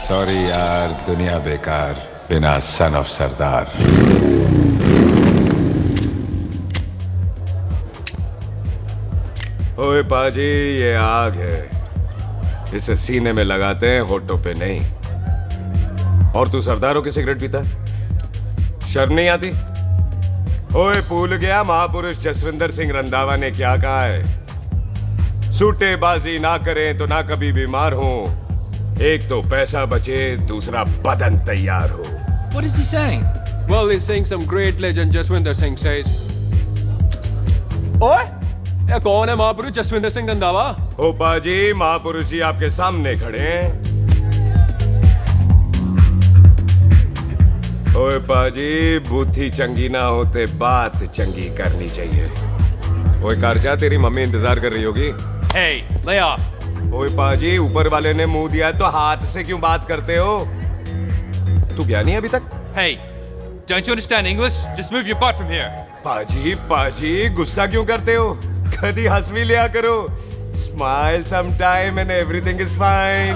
Sorry यार, दुनिया बेकार बिना सन ऑफ सरदार। ओए पाजी, ये आग है, इसे सीने में लगाते हैं, होठों पे नहीं। और तू सरदारों की सिगरेट पीता है? शर्म नहीं आती? ओए भूल गया महापुरुष जसविंदर सिंह रंधावा ने क्या कहा है? सूटेबाजी ना करें तो ना कभी बीमार हो। एक तो पैसा बचे, दूसरा बदन तैयार हो। What is he saying? Well, he's saying some great legend Jaswinder Singh says. ओए, ये कौन है महापुरुष जसविंदर सिंह रंधावा? ओ पाजी, महापुरुष जी आपके सामने खड़े हैं। ओए पाजी, बुद्धि चंगी ना होते बात चंगी करनी चाहिए। ओए कारचा, तेरी मम्मी इंतजार कर रही होगी। Hey, lay off. ओए पाजी, ऊपर वाले ने मुंह दिया है तो हाथ से क्यों बात करते हो? तू गया नहीं अभी तक? Hey, don't you understand English? Just move your butt from here. पाजी, गुस्सा क्यों करते हो? कभी हंस भी लिया करो। Smile sometime and everything is fine.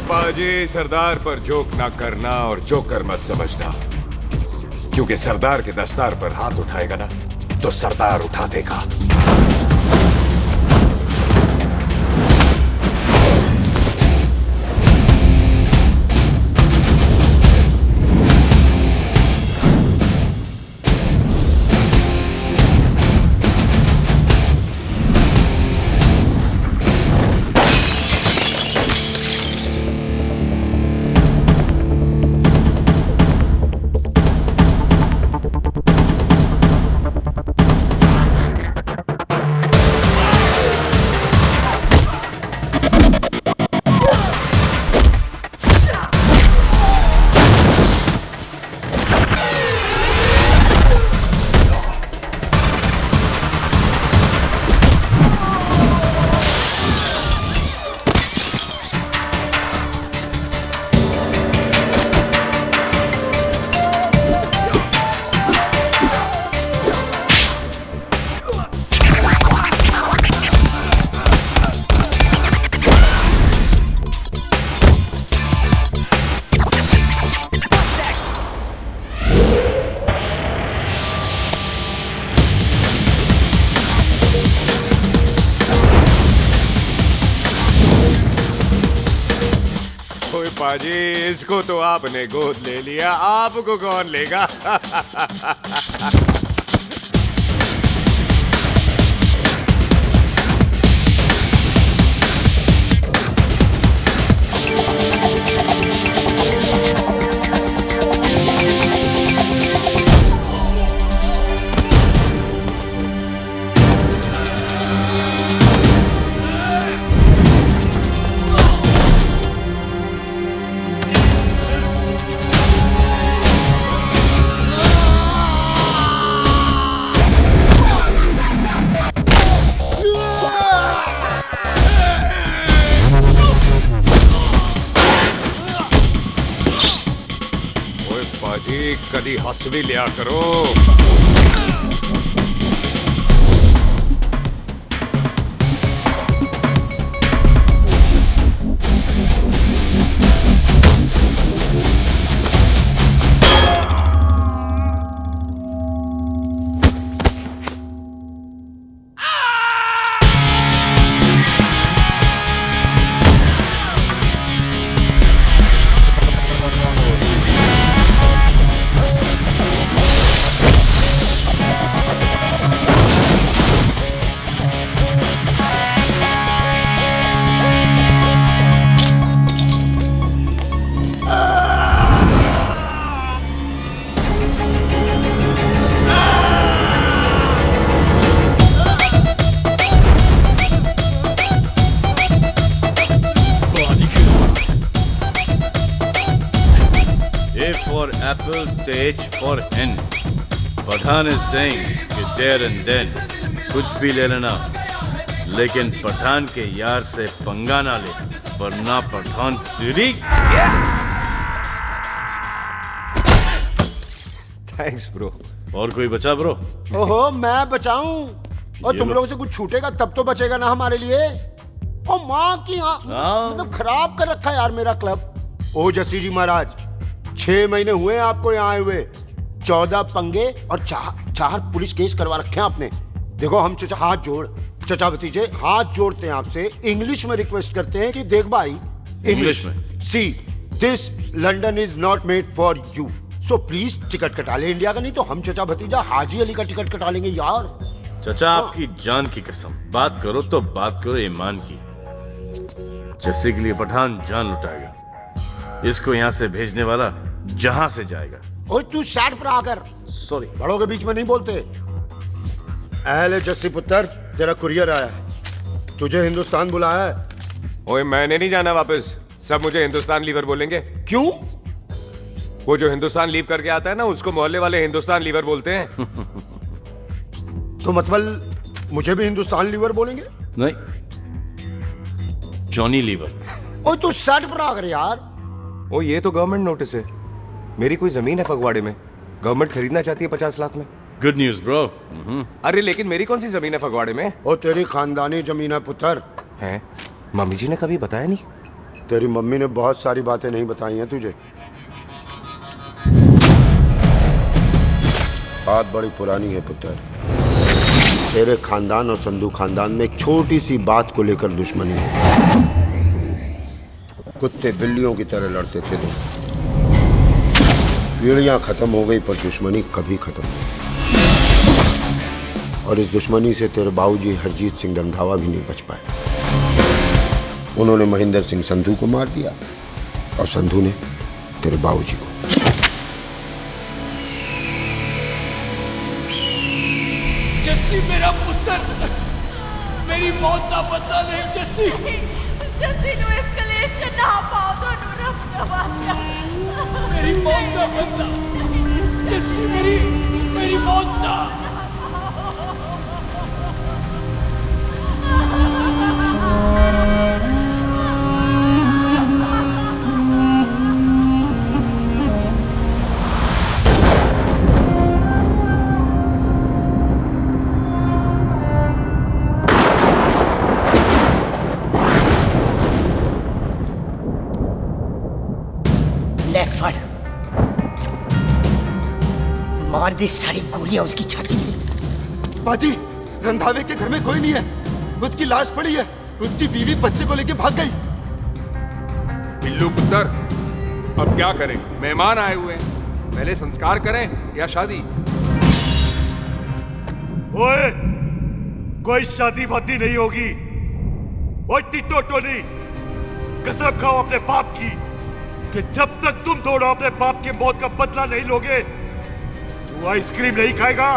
पाजी, सरदार पर जोक ना करना और जोकर मत समझना, क्योंकि सरदार के दस्तार पर हाथ उठाएगा ना तो सरदार उठा देगा। पाजी, इसको तो आपने गोद ले लिया, आपको कौन लेगा? कदी हंस भी लिया करो। for apple, the H for hen. Pathan is saying कि there and then कुछ भी ले लेना, लेकिन पठान के यार से पंगा ना ले, वरना पठान तेरी। Thanks bro. और कोई बचा ब्रो? ओहो, मैं बचाऊं? और ये तुम लो। लोगों से कुछ छूटेगा तब तो बचेगा ना हमारे लिए। ओ माँ की मतलब खराब कर रखा है यार मेरा क्लब। ओ जसी जी महाराज, 6 महीने हुए हैं आपको यहाँ आए हुए, 14 पंगे और चार पुलिस केस करवा रखे हैं आपने। देखो हम चचा हाथ जोड़, चचा भतीजे हाथ जोड़ते हैं आपसे, इंग्लिश में रिक्वेस्ट करते हैं कि देख भाई, इंग्लिश में? See this London is not made for you, so please ticket कटा ले इंडिया का, नहीं तो हम चचा भतीजा हाजी अली का टिकट कटा लेंगे यार। चचा आपकी जान की कसम, बात करो तो बात करो ईमान की। जस्सी के लिए पठान जान लुटाएगा, इसको यहाँ से भेजने वाला जहां से जाएगा। ओए तू साइड पर आकर, सॉरी, बड़ों के बीच में नहीं बोलते। अहले जस्सी पुत्र, तेरा कुरियर आया, तुझे हिंदुस्तान बुलाया है। ओए मैंने नहीं जाना वापस, सब मुझे हिंदुस्तान लीवर बोलेंगे। क्यों? वो जो हिंदुस्तान लीव करके आता है ना, उसको मोहल्ले वाले हिंदुस्तान लीवर बोलते हैं। तो मतलब मुझे भी हिंदुस्तान लीवर बोलेंगे? नहीं, जॉनी लीवर। ओए तू साइड पर आकर यार। ओ ये तो गवर्नमेंट नोटिस है, मेरी कोई जमीन है फगवाड़े में, गवर्नमेंट खरीदना चाहती है 50 लाख में। Good news bro. अरे लेकिन मेरी कौन सी जमीन है फगवाड़े में? ओ तेरी खानदानी जमीन है पुत्र। है? मम्मी जी ने कभी बताया नहीं? तेरी मम्मी ने बहुत सारी बातें नहीं बताई हैं तुझे। बात बड़ी पुरानी है पुत्र, तेरे खानदान और संधू खानदान में एक छोटी सी बात को लेकर दुश्मनी है। कुत्ते बिल्लियों की तरह लड़ते थे तुम, पीढ़ियां खत्म हो गई पर दुश्मनी कभी खत्म नहीं। और इस दुश्मनी से तेरे बाबूजी हरजीत सिंह रंधावा भी नहीं बच पाए। उन्होंने महेंद्र सिंह संधू को मार दिया और संधू ने तेरे बाबूजी को। जस्सी मेरा पुत्र, मेरी मौत का बदला ले जस्सी। जस्सी नु इस कलेश च ना पाओ, ਤੁਹਾਨੂੰ ਰੱਬ ਦਾ ਵਾਸਤਾ। मेरी मौत का बदला जस्सी, मेरी मौत का। मार दी सारी गोलियां उसकी छाती में। बाजी, रंधावे के घर में कोई नहीं है, उसकी लाश पड़ी है, उसकी बीवी बच्चे को लेके भाग गई। बिल्लू पुत्र, अब क्या करें? मेहमान आए हुए हैं, पहले संस्कार करें या शादी? ओए, कोई शादी वादी नहीं होगी। ओए टिट्टो टोनी, कसम खाओ अपने बाप की कि जब तक तुम दोनों अपने बाप की मौत का बदला नहीं लोगे, तू आइसक्रीम नहीं खाएगा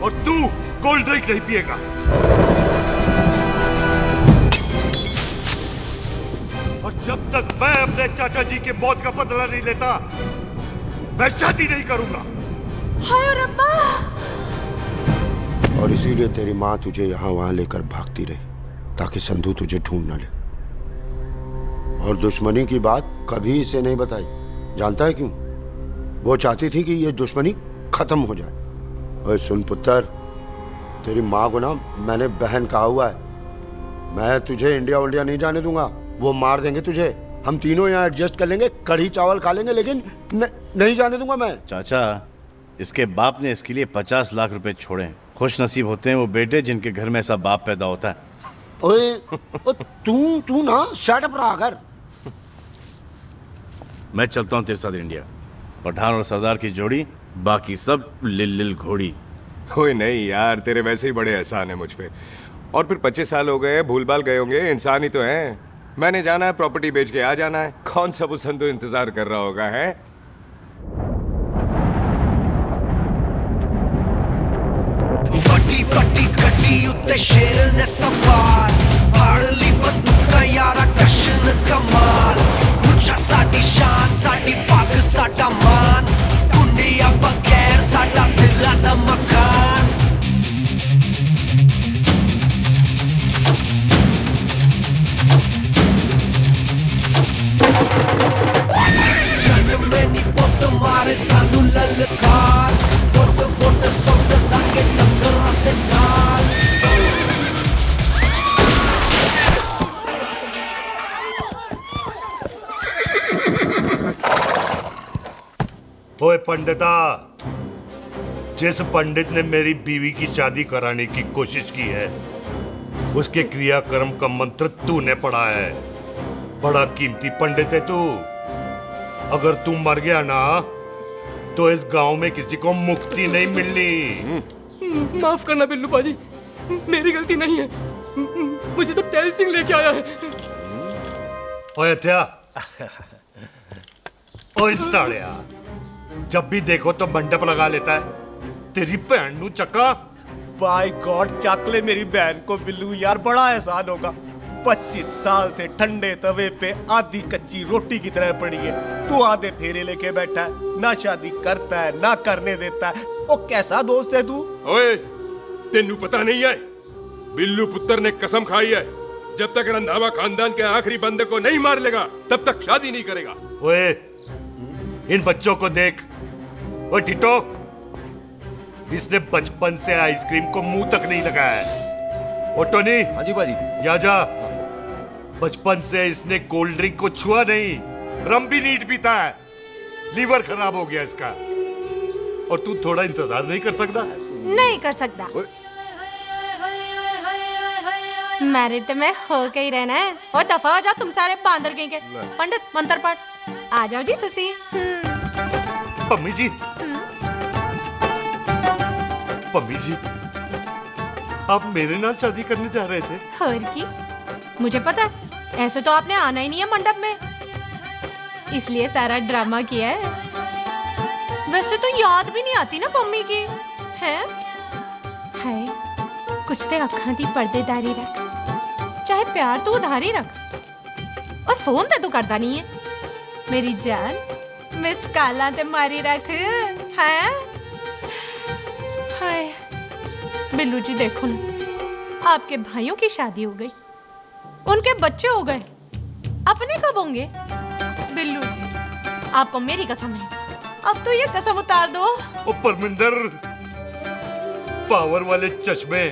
और तू कोल्ड ड्रिंक नहीं पिएगा। और जब तक मैं अपने चाचा जी की मौत का बदला नहीं लेता, मैं शादी नहीं करूंगा। हाय रब्बा। और इसीलिए तेरी माँ तुझे यहाँ वहां लेकर भागती रही, ताकि संधू तुझे ढूंढ न ले। और दुश्मनी की बात कभी इसे नहीं बताई, जानता है क्यों? वो चाहती थी कि ये दुश्मनी खत्म हो जाए। ओए सुन पुत्र, तेरी माँ को ना मैंने बहन कहा हुआ है, मैं तुझे इंडिया इंडिया नहीं जाने दूंगा। वो मार देंगे तुझे, हम तीनों यहाँ एडजस्ट कर लेंगे, कढ़ी चावल खा लेंगे, लेकिन नहीं जाने दूंगा मैं। चाचा, इसके बाप ने इसके लिए 50 लाख रुपए छोड़े। खुश नसीब होते हैं वो बेटे जिनके घर में ऐसा बाप पैदा होता है। ओए तू ना सेटअप रहा कर। मैं चलता हूँ तेरे साथ इंडिया। पठान और सरदार की जोड़ी, बाकी सब लिल घोड़ी। ओए नहीं यार, तेरे वैसे ही बड़े एहसान है मुझ पे। और फिर 25 साल हो गए, भूल भाल गए होंगे, इंसान ही तो हैं। मैंने जाना है, प्रॉपर्टी बेच के आ जाना है। कौन सा वो संधू इंतजार कर रहा होगा? है ਵੱਡੀ ਵੱਡੀ ਗੱਡੀ ਉੱਤੇ ਸ਼ੇਰ ਨੇ ਸਵਾਰ, ਫੜ ਲਈ ਬੰਦੂਕਾਂ ਯਾਰਾ ਕਸ਼ਨ ਕਮਾਲ। ਉੱਚਾ ਸਾਡੀ ਸ਼ਾਨ, ਸਾਡੀ ਪੱਗ ਸਾਡਾ ਮਾਨ, ਦੁਨੀਆ ਬਗੈਰ ਸਾਡਾ ਦਿਲਾਂ ਦਾ ਮਕਾਨ। ओए पंडिता, जिस पंडित ने मेरी बीवी की शादी कराने की कोशिश की है, उसके क्रियाकर्म का मंत्र तूने पढ़ा है। बड़ा कीमती पंडित है तू। अगर तू मर गया ना तो इस गांव में किसी को मुक्ति नहीं मिलनी। माफ करना बिल्लू पाजी, मेरी गलती नहीं है। मुझे तो टहल सिंह लेके आया है। ओए हत्या, ओए साड़िया, जब भी देखो तो मंडप लगा लेता है। तेरी भैन नू चक्का। बाय गॉड, चक ले मेरी बहन को बिल्लू यार, बड़ा एहसान होगा। 25 साल से ठंडे तवे पे आधी कच्ची रोटी की तरह पड़ी है। तू आधे फेरे लेके बैठा है, ना शादी करता है ना करने देता है। ओ कैसा दोस्त है तू? ओए, तेनू पता नहीं है, बिल्लू पुत्र ने कसम खाई है, जब तक रंधावा खानदान के आखिरी बंदे को नहीं मार लेगा तब तक शादी नहीं करेगा। ओए, इन बच्चों को देख। ओए टिटो, इसने बचपन से आइसक्रीम को मुंह तक नहीं लगाया है। ओ टोनी, हाँ जी बाजी। या जा। बचपन से इसने कोल्ड ड्रिंक को छुआ नहीं, रम भी नीट पीता है। लीवर खराब हो गया इसका। और तू थोड़ा इंतजार नहीं कर सकता? नहीं कर सकता। मैरिड तो मैं हो के ही रहना है। और दफा हो जाओ तुम सारे बांदर कहीं के। पंडित मंत्र पढ़। आ जाओ जी तुसी। पम्मी जी, पम्मी जी, आप मेरे नाल शादी करने जा रहे थे? और की मुझे पता है, ऐसे तो आपने आना ही नहीं है मंडप में, इसलिए सारा ड्रामा किया है। वैसे तो याद भी नहीं आती ना पम्मी की है। कुछ ते अखां दी पर्देदारी रख, चाहे प्यार तू उधारी रख, और फोन ते तू करता नहीं है। मेरी जान, मिस्ड काला ते मारी रख है। हाय बिल्लू जी, देखो ना, आपके भाइयों की शादी हो गई, उनके बच्चे हो गए, अपने कब होंगे? बिल्लू जी, आपको मेरी कसम है, अब तो ये कसम उतार दो। ओ परमिंदर, पावर वाले चश्मे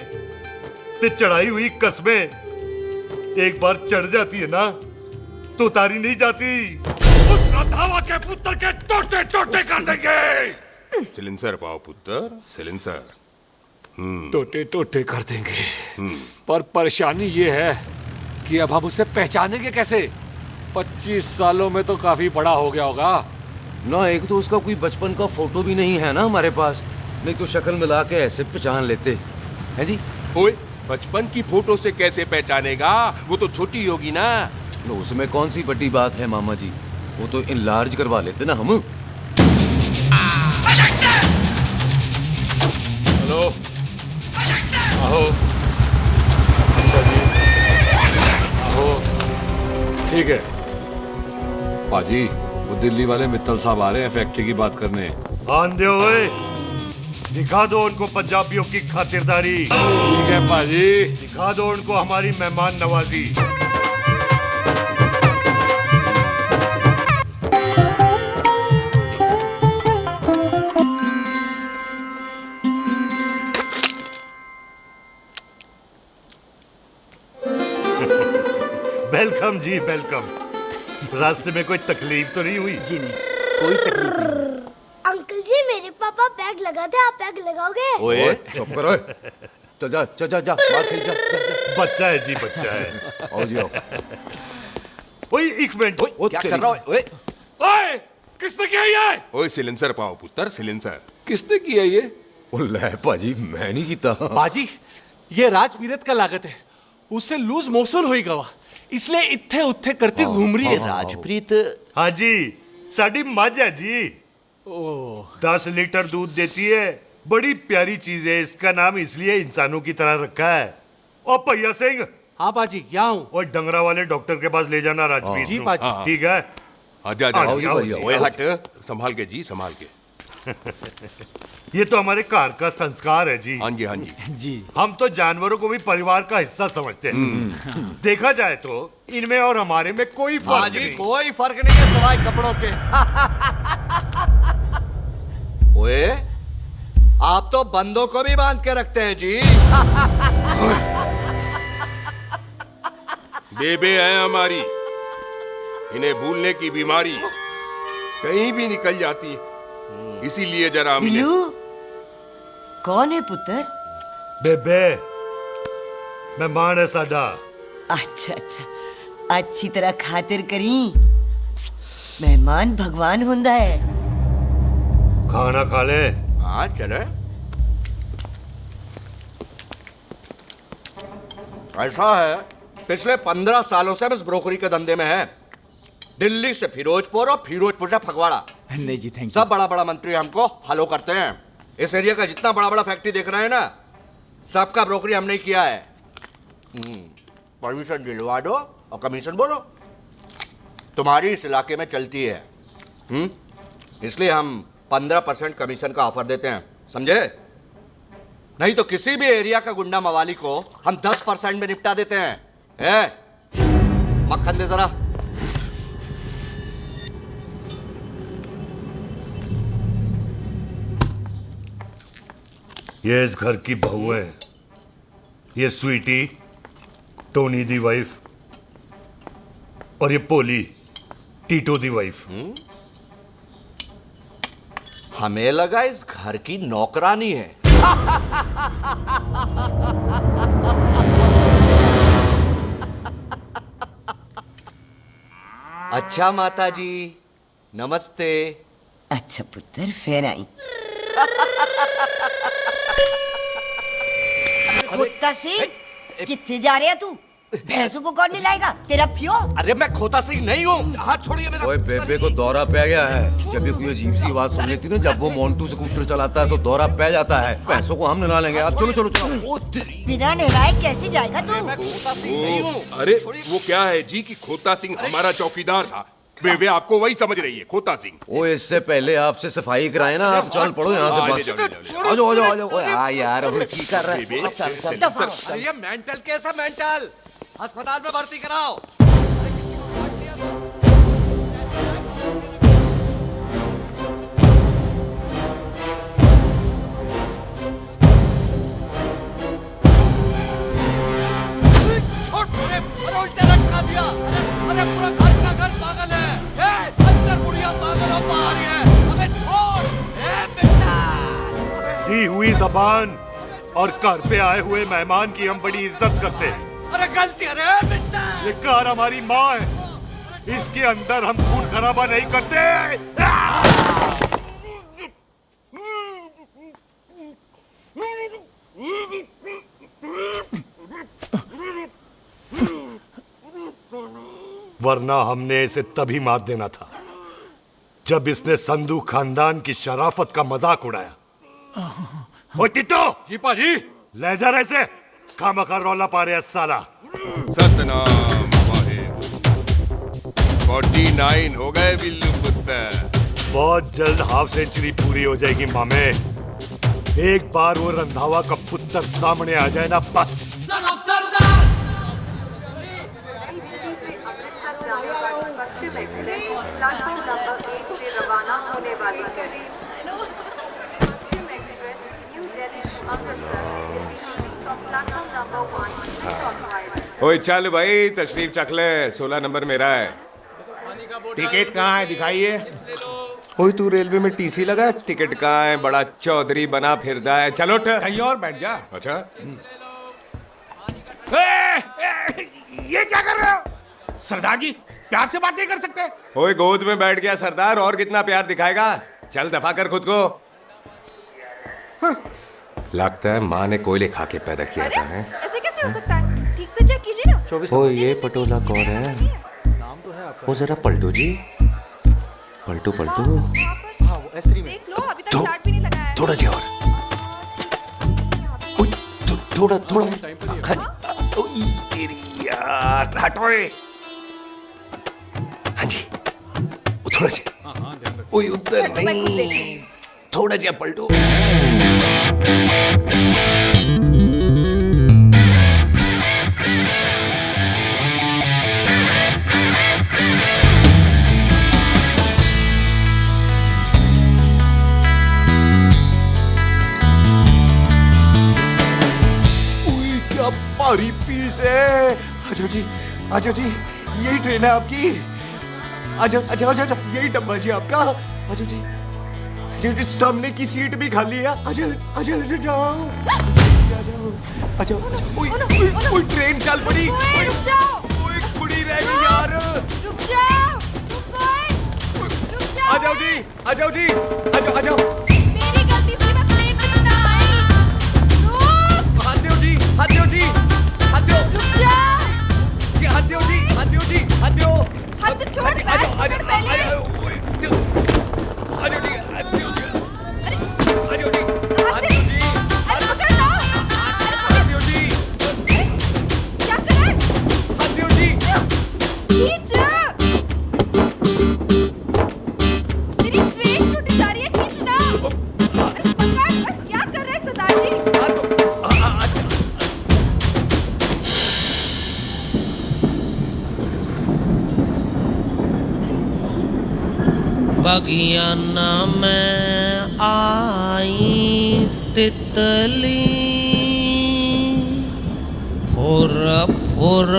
ते चढ़ाई हुई कस्में एक बार चढ़ जाती है ना तो उतारी नहीं जाती। उस रंधावा के पुत्र के टोटे टोटे कर देंगे। सिलेंसर पाओ पुत्र, सिलेंसर। टोटे टोटे कर देंगे, पर परेशानी ये है कि अब हम उसे पहचानेंगे कैसे? 25 सालों में तो काफी बड़ा हो गया होगा ना। एक तो उसका कोई बचपन का फोटो भी नहीं है ना हमारे पास, नहीं तो शक्ल मिला के ऐसे पहचान लेते हैं जी। ओए, बचपन की फोटो से कैसे पहचानेगा? वो तो छोटी होगी ना। लो, उसमें कौन सी बड़ी बात है मामा जी, वो तो इनलार्ज करवा लेते ना हम। हेलो, आओ। आओ। ठीक है पाजी, वो दिल्ली वाले मित्तल साहब आ रहे हैं फैक्ट्री की बात करने। आंधे ओए, दिखा दो उनको पंजाबियों की खातिरदारी। ठीक है पाजी। दिखा दो उनको हमारी मेहमान नवाजी। वेलकम जी, वेलकम। रास्ते में कोई तकलीफ तो नहीं हुई? जी नहीं, कोई तकलीफ नहीं। अंकल जी, मेरे पापा बैग लगाते, आप बैग लगाओगे? ओए चुप करो। चल जा चल जा जा, बाहर खेल जा, जा, जा। बच्चा है जी, बच्चा है। आओ जी आओ। ओए एक मिनट। क्या कर रहा है? ओए ओए, किसने किया ये? ओए सिलेंसर पाओ पुत्र, सिलेंसर। किसने किया ये? ले भाजी, मैं नहीं कीता। बाजी, ये राजपीरत का लागत है, उससे लूज मोशन होई गवा, इसलिए इत्थे उत्थे करती घूम रही है। राजप्रीत? हाँ जी, साड़ी मझ है जी। 10 लीटर दूध देती है, बड़ी प्यारी चीज है। इसका नाम इसलिए इंसानों की तरह रखा है। ओ भैया सिंह। हाँ बाजी, यहाँ हूँ। और डंगरा वाले डॉक्टर के पास ले जाना राजपीत जी को। बाजी। ठीक है। आजा आओ जी, आओ जी, ओए आओ हट, संभाल के जी, संभाल के। ये तो हमारे घर का संस्कार है जी। हाँ जी, हाँ जी। जी। हम तो जानवरों को भी परिवार का हिस्सा समझते हैं। देखा जाए तो इनमें और हमारे में कोई फर्क नहीं। कोई फर्क नहीं है सवाई कपड़ों के। ओए, आप तो बंदों को भी बांध के रखते हैं जी। बेबे है हमारी, इन्हें भूलने की बीमारी कहीं भी निकल जाती है। इसीलिए जरा मिले। बिल्लू कौन है पुत्र? बेबे मेहमान है साडा। अच्छा अच्छा, अच्छी तरह खातिर करी। मेहमान भगवान हुंदा है। खाना खा ले। हाँ चले। ऐसा है, पिछले 15 सालों से हम इस ब्रोकरी के धंधे में हैं। दिल्ली से फिरोजपुर और फिरोजपुर से फगवाड़ा। नहीं जी थैंक सब बड़ा बड़ा मंत्री हमको फॉलो करते हैं। इस एरिया का जितना बड़ा बड़ा फैक्ट्री देख रहे हैं ना, सबका ब्रोकरी हमने किया है। परमिशन दिलवा दो और कमीशन बोलो। तुम्हारी इस इलाके में चलती है। इसलिए हम 15% कमीशन का ऑफर देते हैं, समझे? नहीं तो किसी भी एरिया का गुंडा मवाली को हम 10% में निपटा देते हैं। मक्खन दे जरा। ये इस घर की बहू है। ये स्वीटी, टोनी दी वाइफ, और ये पोली, टीटो दी वाइफ। हमें लगा इस घर की नौकरानी है। अच्छा माता जी, नमस्ते। अच्छा पुत्र फिर आई। कुत्ता सिंह कितने जा रहे है तू? भैंसों को कौन लाएगा? तेरा प्यो? अरे मैं खोता सिंह नहीं हूँ। हाथ छोड़िए मेरा। ओए बेबे को दौरा पै गया है। जब भी कोई अजीब सी आवाज सुन लेती ना, जब वो मोन्टू से स्कूटर चलाता है तो दौरा पै जाता है। पैसों को हम नहला लेंगे। आप चलो चलो चलो। बिना नहलाए कैसे जाएगा तू? मैं खोता सिंह नहीं हूँ। अरे वो क्या है जी कि खोता सिंह हमारा चौकीदार था। बेबे आपको वही समझ रही है, खोता सिंह। ओ इससे पहले आपसे सफाई कराए ना, आप चल पड़ो यहाँ से बस। आ जाओ आ जाओ आ जाओ। ओए हाँ यार, अब की कर रहा है? चल चल। अरे ये मेंटल केस है, मेंटल। अस्पताल में भर्ती कराओ। उल्टे लटका दिया। अरे पूरा घर का घर पागल है। अंदर बुढ़िया पागल और बाहर है। अबे छोड़। बेटा दी हुई जबान और घर पे आए हुए मेहमान की हम बड़ी इज्जत करते हैं। अरे गलती है बेटा। ये कार हमारी माँ है। इसके अंदर हम खून खराबा नहीं करते। वरना हमने इसे तभी मार देना था जब इसने संधू खानदान की शराफत का मजाक उड़ाया। ओ टिट्टो जी पाजी, ले जा रहे से खामखा रौला पा रहे साला। सतनाम वाहे। 49 हो गए बिल्लू पुत्र। बहुत जल्द हाफ सेंचुरी पूरी हो जाएगी मामे। एक बार वो रंधावा का पुत्र सामने आ जाए ना, बस। पश्चिम एक्सप्रेस प्लेटफॉर्म नंबर 1 से रवाना होने वाली है। Paschim express New Delhi to Amritsar will be leaving from platform number 1 to Cockwise। ओए चल भाई, तशरीफ चख ले। 16 नंबर मेरा है। टिकट कहाँ है? दिखाइए। ओए तू रेलवे में टीसी लगा है? टिकट कहाँ है? बड़ा चौधरी बना फिरदा है। चलो उठ। कहीं और बैठ जा। अच्छा ये क्या कर रहे हो? सरदार जी प्यार से बात नहीं कर सकते? ओए गोद में बैठ गया सरदार, और कितना प्यार दिखाएगा? चल दफा कर खुद को। लगता है माँ ने कोयले खा के पैदा किया था। ऐसे कैसे हो सकता है? ठीक से चेक कीजिए ना। ओ ये पटोला कौन है? वो जरा पलटू जी, पलटू पलटू। देख लो, अभी तक चार्ट भी नहीं लगाया है। थोड़ा जी और। थोड़ा थोड़ा। तेरी यार हटो। हाँ जी, थोड़ा जी। ओए उधर नहीं, थोड़ा जी पलटो। क्या भारी पीस है। आजो जी, आजो जी, यही ट्रेन है आपकी। आजो, अच्छा अच्छा अच्छा, यही डब्बा जी आपका। आजो जी, सामने की सीट भी खाली है। आजा आजा आजा जाओ। अच्छा ओए ट्रेन चल पड़ी। रुक जाओ, ओए कुड़ी रह गई यार। रुक जाओ, रुक जाओ। आ जाओ जी, आ जाओ जी, आ जाओ, आ जाओ। मेरी गलती थी, मैं प्लेन में ना आई। रुक, हाथ दो जी, हाथ दो जी, हाथ दो। रुक जाओ। ये हाथ दो जी, हाथ दो जी, हाथ दो। हाथ तो छोड़, आ जाओ, आ जाओ, बैठ पहले। आ जाओ, ओए, दो। आ जाओ जी, हाथ दो जी। अरे, आ जाओ जी, हाथ दो जी, अरे पकड़ लो। हाथ दो जी, क्या कर रहा है? हाथ दो जी। खींच। मेरी ट्रेन छूटी जा रही है, खींचना। अरे पकड़, क्या कर रहे हैं सरदार जी? बगियाना में आई तितली फुर फुर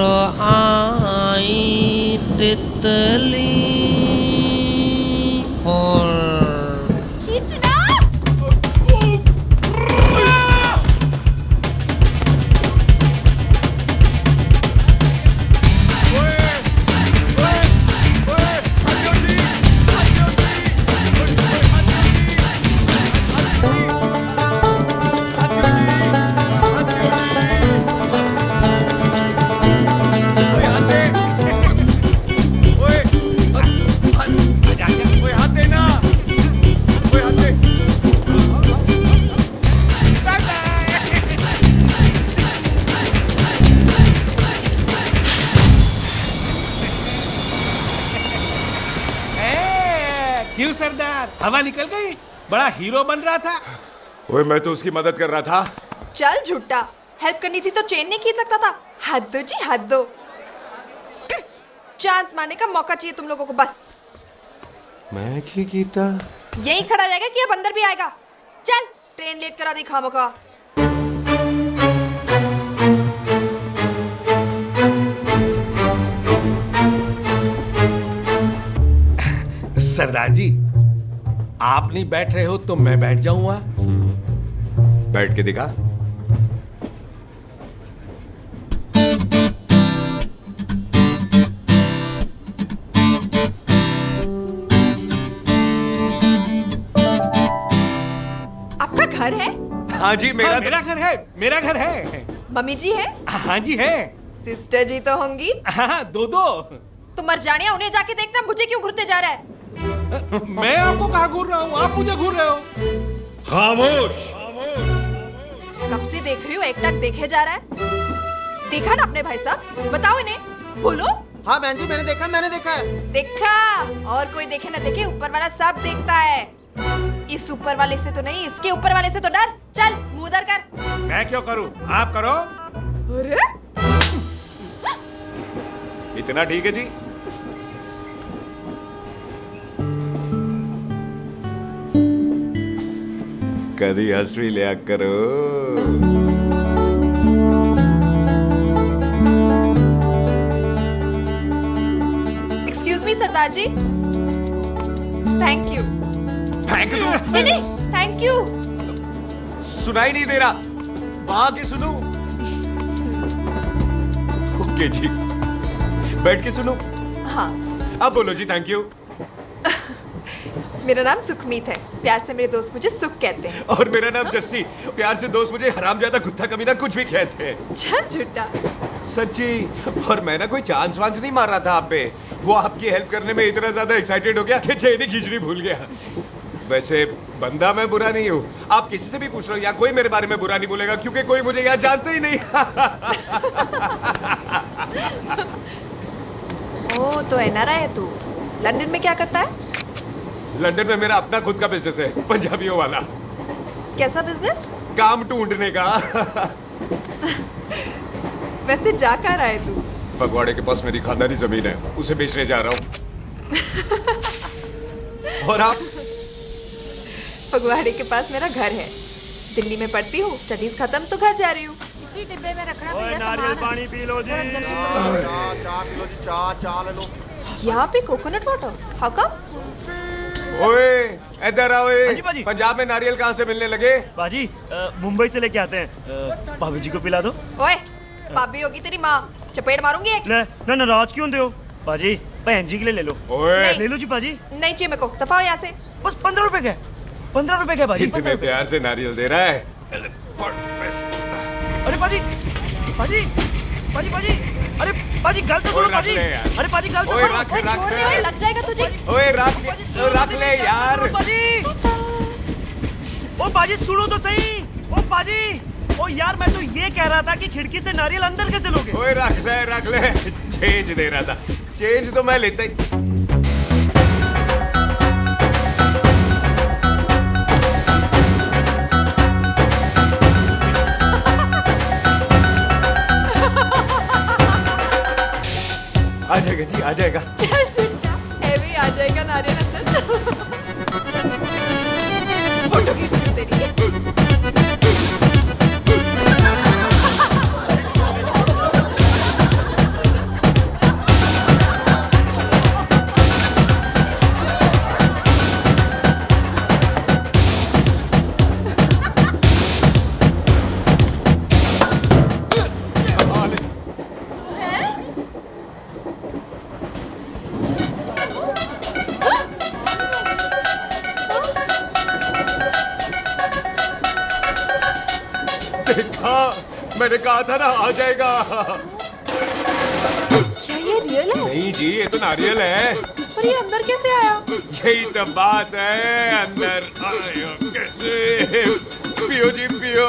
आई तितली फुर। खींचना। क्यों सरदार, हवा निकल गई? बड़ा हीरो बन रहा था। ओए मैं तो उसकी मदद कर रहा था। चल झूठा, हेल्प करनी थी तो चेन नहीं खींच सकता था। हद दो जी, हद दो। चांस मारने का मौका चाहिए तुम लोगों को बस। मैं की कीता? यही खड़ा रहेगा कि अब अंदर भी आएगा? चल, ट्रेन लेट करा दी खामखा। सरदार जी, आप नहीं बैठ रहे हो तो मैं बैठ जाऊंगा। बैठ के दिखा। आपका घर है? हाँ जी, हाँ, मेरा घर है, मेरा घर है। मम्मी जी है? हाँ जी है। सिस्टर जी तो होंगी? हाँ, दो दो। तो मर जाने, उन्हें जाके देखना, मुझे क्यों घूरते जा रहा है? मैं आपको कहाँ घूर रहा हूँ, आप मुझे घूर रहे हो। खामोश। कब से देख रही हूँ, एक टक देखे जा रहा है। देखा ना अपने भाई साहब, बताओ इन्हें, बोलो। हाँ बहन जी, मैंने देखा है। देखा? और कोई देखे ना देखे, ऊपर वाला सब देखता है। इस ऊपर वाले से तो नहीं, इसके ऊपर वाले से तो डर। चल, मुंह उधर कर। मैं क्यों करूँ, आप करो। अरे इतना ठीक है जी। कभी हंस भी लिया करो। Excuse me Sardar ji. Thank you. फेंक दो। नहीं, थैंक यू। सुनाई नहीं दे रहा, वहां के सुनो। ओके जी, बैठ के सुनो। हाँ, अब बोलो जी थैंक यू। मेरा नाम सुखमीत है, प्यार से मेरे दोस्त मुझे सुख कहते हैं। और मेरा नाम जस्सी, प्यार से दोस्त मुझे हरामजादा कुत्ता कमीना कुछ भी कहते हैं। चल झूठा। सच्ची, और मैं ना कोई चांस वांस नहीं मार रहा था आप पे। वो आपकी हेल्प करने में इतना ज्यादा एक्साइटेड हो गया कि चेन ही खींचनी भूल गया। वैसे बंदा मैं बुरा नहीं हूँ, आप किसी से भी पूछ लो, यहाँ कोई मेरे बारे में बुरा नहीं बोलेगा क्योंकि कोई मुझे यहाँ जानते ही नहीं। ओ तो एनआरआई है तू। लंदन में क्या करता है? लंदन में मेरा अपना खुद का बिजनेस है, पंजाबियों वाला। कैसा बिजनेस? काम ढूंढने का। वैसे जा कहाँ रहा है तू? फगवाड़े के पास मेरी खानदानी जमीन है, उसे बेचने जा रहा हूँ। और आप? फगवाड़े के पास मेरा घर है, दिल्ली में पढ़ती हूँ, स्टडीज खत्म तो घर जा रही हूँ। इसी डिब्बे में रखना भैया सामान। नारियल पानी पी लो जी। चाय पी लो जी, चाय ले लो। यहाँ पे कोकोनट वाटर, हाउ कम? ओए इधर आओ। हाँ जी, बाजी। पंजाब में नारियल कहाँ से मिलने लगे? बाजी मुंबई से लेके आते हैं। भाभी जी को पिला दो। ओए भाभी होगी तेरी माँ, चपेट मारूंगी एक। ना नाराज क्यों दे हो बाजी? बहन जी के लिए ले लो। ओए ले लो जी बाजी। नहीं चाहिए मेरे को, दफा हो यहाँ से। बस 15 रुपए के। 15 रुपए के बाजी। इतने प्यार से नारियल दे रहा है। अरे बाजी बाजी बाजी बाजी, अरे बाजी गल तो सुनो बाजी। अरे बाजी गल तो ओए सुनो। रख ओए छोड़ दे, ओए लग जाएगा तुझे। ओए रख ले यार। बाजी ओ बाजी सुनो तो सही। ओ बाजी ओ यार, मैं तो ये कह रहा था कि खिड़की से नारियल अंदर कैसे लोगे? ओए रख ले। चेंज दे रहा था। चेंज तो मैं लेता ही। आ जाएगा जी, आ जाएगा। चल चिंटा, हेवी आ जाएगा नारियल अंदर। फोटो खींच ली तेरी। देखा, मैंने कहा था ना आ जाएगा। क्या ये रियल है? नहीं जी, ये तो नारियल है। पर ये अंदर कैसे आया? यही तो बात है, अंदर आया कैसे? पियो जी पियो।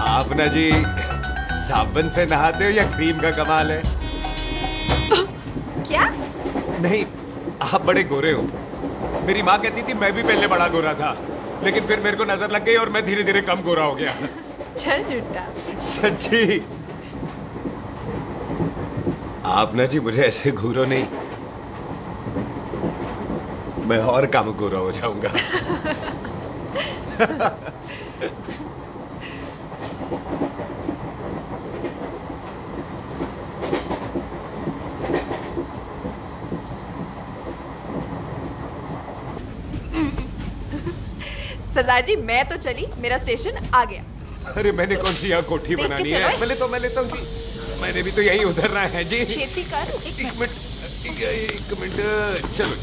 आप ना जी साबुन से नहाते हो या क्रीम का कमाल है? क्या? नहीं, आप बड़े गोरे हो। मेरी माँ कहती थी मैं भी पहले बड़ा गोरा था, लेकिन फिर मेरे को नजर लग गई और मैं धीरे धीरे कम गोरा हो गया। चल झूठा। सच्ची। आप ना जी मुझे ऐसे घूरो नहीं, मैं और कम गोरा हो जाऊंगा। सरदार जी मैं तो चली, मेरा स्टेशन आ गया। अरे मैंने कौन सी यहाँ कोठी देख के बनानी चलो। है? मैं लेता हूँ जी। मैंने भी तो यही उतरना है जी। छेती कर। एक मिनट। चलो।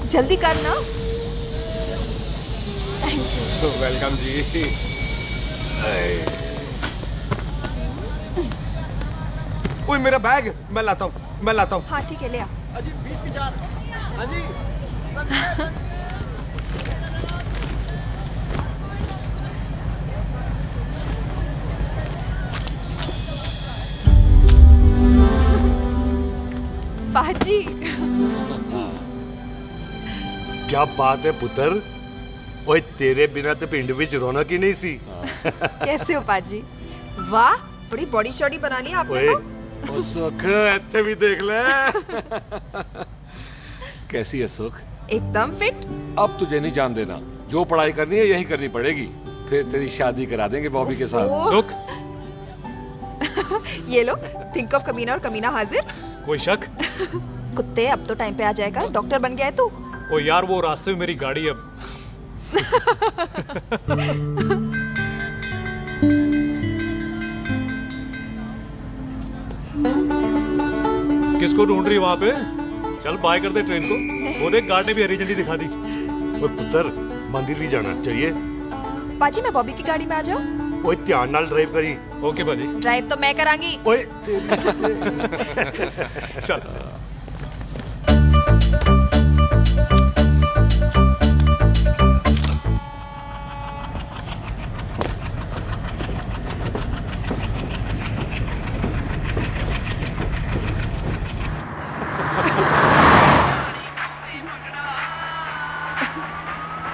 जल्दी कर ना। वेलकम जी। ओए मेरा बैग मैं लाता हूँ। हाँ ठीक है, ले आ। अजी 20 की 4। अजी बाजी। क्या बात है पुत्र? ओए तेरे बिना तो पिंड विच रौनक ही नहीं सी। कैसे हो बाजी? वाह, बड़ी बॉडी शॉडी बना ली आपने ओए तो। ओ सुख, इत्थे भी देख ले। कैसी है सुख? एकदम फिट। अब तुझे नहीं जान देना, जो पढ़ाई करनी है यही करनी पड़ेगी। फिर तेरी शादी करा देंगे बॉबी के साथ। ओह। सुख, ये लो, थिंक ऑफ कमीना और कमीना हाजिर। कोई शक? कुत्ते, अब तो टाइम पे आ जाएगा। डॉक्टर बन गया है तू। ओ यार, वो रास्ते में मेरी गाड़ी अब। किसको ढूंढ रही वहां पे? चल बाय कर दे ट्रेन को। वो देख, गार्ड ने भी हरी झंडी दिखा दी। ओए पुत्र, मंदिर भी जाना चाहिए। बाजी मैं बॉबी की गाड़ी में आ जाऊं? ओए ध्यान नाल ड्राइव करी। ओके बाजी। ड्राइव तो मैं करांगी। ओए चल।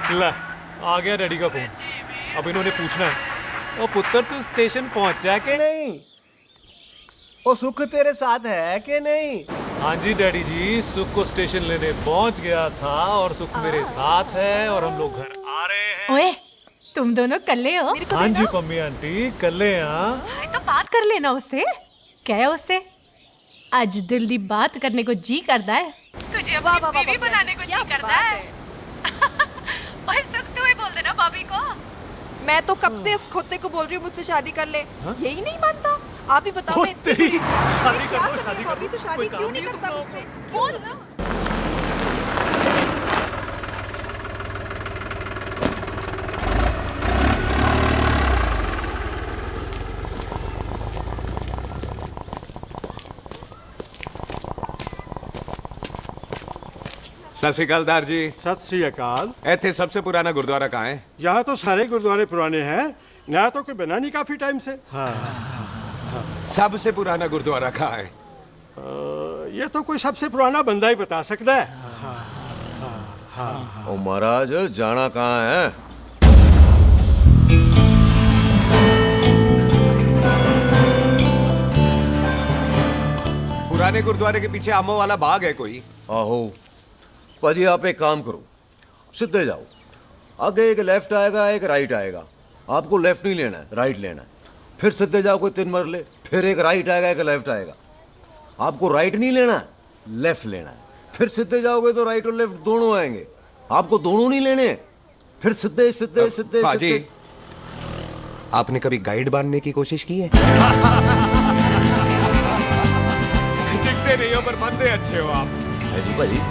ला, आ गया डैडी का फोन। अब इन्होंने पूछना है, ओ पुत्र तू स्टेशन पहुंचा के नहीं? वो सुख तेरे साथ है कि नहीं? हाँ जी डैडी जी, सुख को स्टेशन लेने पहुंच गया था और सुख मेरे साथ है और हम लोग घर आ रहे हैं। ओए, तुम दोनों कल्ले हो? हाँ जी पम्मी आंटी, कल्ले हाँ। तो बात कर लेना उससे। क्या है उससे? आज दिल दी बात करने को जी करता है। तुझे अपनी बीवी बनाने को जी करता है। ओए सुख, तू ही बोल देना भाभी को। मैं तो कब से इस खोते को बोल रही हूँ मुझसे शादी कर ले, यही नहीं मानता। आप ही बताओ, मैं तेरी शादी क्या कर लो, शादी करूं? अभी तो शादी क्यों नहीं करता मुझसे? बोल ना। सत श्री अकाल दार जी। सत श्री अकाल। ਇੱਥੇ सबसे पुराना गुरुद्वारा कहाँ है? यहाँ तो सारे गुरुद्वारे पुराने हैं, नया तो कोई बना नहीं काफी टाइम से। सबसे पुराना गुरुद्वारा कहाँ है? ये तो कोई सबसे पुराना बंदा ही बता सकता है। ओ महाराज जाना कहाँ है? पुराने गुरुद्वारे के पीछे आमों वाला बाग है कोई? आहो भाजी, आप एक काम करो, सीधे जाओ, आगे एक लेफ्ट आएगा एक राइट आएगा, आपको लेफ्ट नहीं लेना है, राइट लेना है। फिर सीधे जाओ कोई 3 मरले, फिर एक राइट आएगा एक लेफ्ट आएगा, आपको राइट नहीं लेना है, लेफ्ट लेना है। फिर सीधे जाओगे तो राइट और लेफ्ट दोनों आएंगे, आपको दोनों नहीं लेने। फिर सीधे सीधे सीधे पाजी, सीधे। आपने कभी गाइड बनने की कोशिश की है? दिखते नहीं हो पर बंदे अच्छे हो आप। जी भाजी।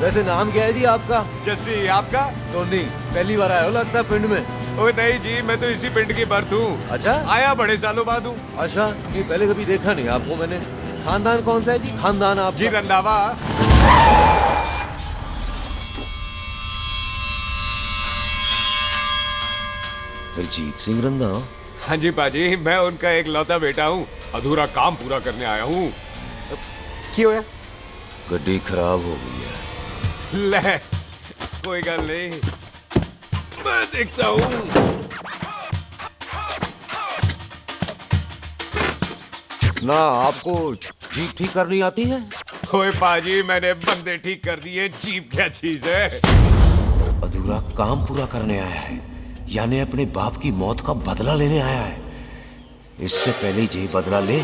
वैसे नाम क्या है जी आपका? जस्सी। आपका? टोनी। पहली बार आए हो लगता है पिंड में। ओ नहीं जी, मैं तो इसी पिंड की बर्थ हूँ। अच्छा, आया बड़े सालों बाद हूँ। अच्छा, ये पहले कभी देखा नहीं आपको मैंने। खानदान कौन सा है जी? खानदान आप जी रंधावा। रंजीत सिंह रंधावा? हाँ जी पाजी, मैं उनका एक लौता बेटा हूँ, अधूरा काम पूरा करने आया हूँ। क्यों है? गड्डी खराब हो गई है। ले, कोई गल नहीं, मैं देखता हूँ। ना आपको जीप ठीक करनी आती है? ओए पाजी, मैंने बंदे ठीक कर दिए, जीप क्या चीज है? अधूरा काम पूरा करने आया है, यानी अपने बाप की मौत का बदला लेने आया है। इससे पहले ये बदला ले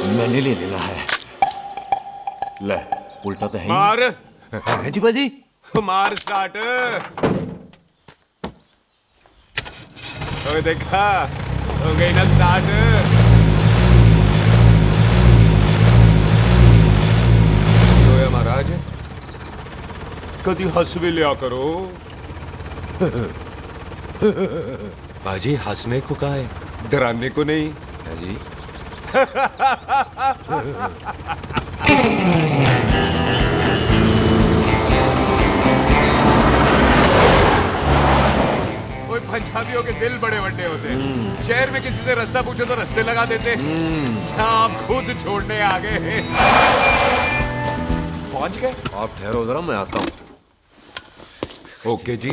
मैंने ले लेना है। ले, उल्टा तो है मार। है जी बाजी। मार स्टार्ट। ओए देखा, हो गई ना स्टार्ट। तो महाराज कदी हंस भी लिया करो। बाजी हंसने को कहा है, डराने को नहीं है जी। ओए पंजाबियों के दिल बड़े बड़े होते हैं। शहर में किसी से रास्ता पूछो तो रास्ते लगा देते। आप खुद छोड़ने आ गए। पहुंच गए? आप ठहरो जरा, मैं आता हूँ। ओके जी।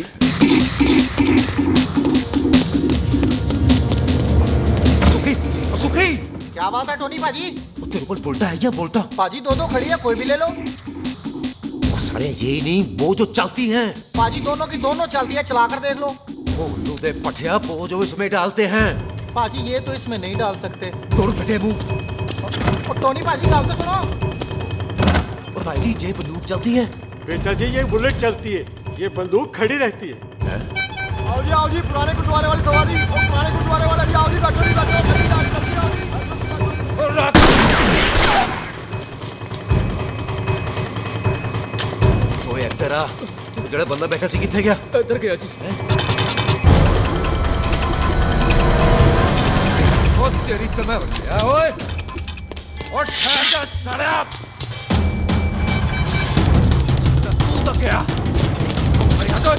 सुखी, सुखी। क्या बात है टोनी पाजी? तेरे को बोलता है या बोलता? पाजी दो खड़ी है, कोई भी ले लो। वो सारे ये नहीं, वो जो चलती हैं। पाजी दोनों की दोनों चलती है, चला कर देख लो। वो लूदे पठिया, वो जो इसमें डालते हैं। पाजी ये तो इसमें नहीं डाल सकते। तोड़ बेटे मुंह। और टोनी पाजी गाल तो सुनो। और भाई जी, ये बंदूक चलती है? बेटा जी, ये बुलेट चलती है, ये बंदूक खड़ी रहती है। आओ जी, पुराने गुरुद्वारे वाली सवारी। और पुराने गुरुद्वारे वाले जी, आओ जी, बैठो जी, बैठो। ओए तेरा ਜਿਹੜਾ ਬੰਦਾ ਬੈਠਾ ਸੀ ਕਿੱਥੇ ਗਿਆ? इधर गया जी। ਉਹ ਤੇਰੀ ਤਮਾ ਬੱਚਿਆ ਓਏ। और ठहर जा साला। तू तो क्या? अरे यहाँ तो।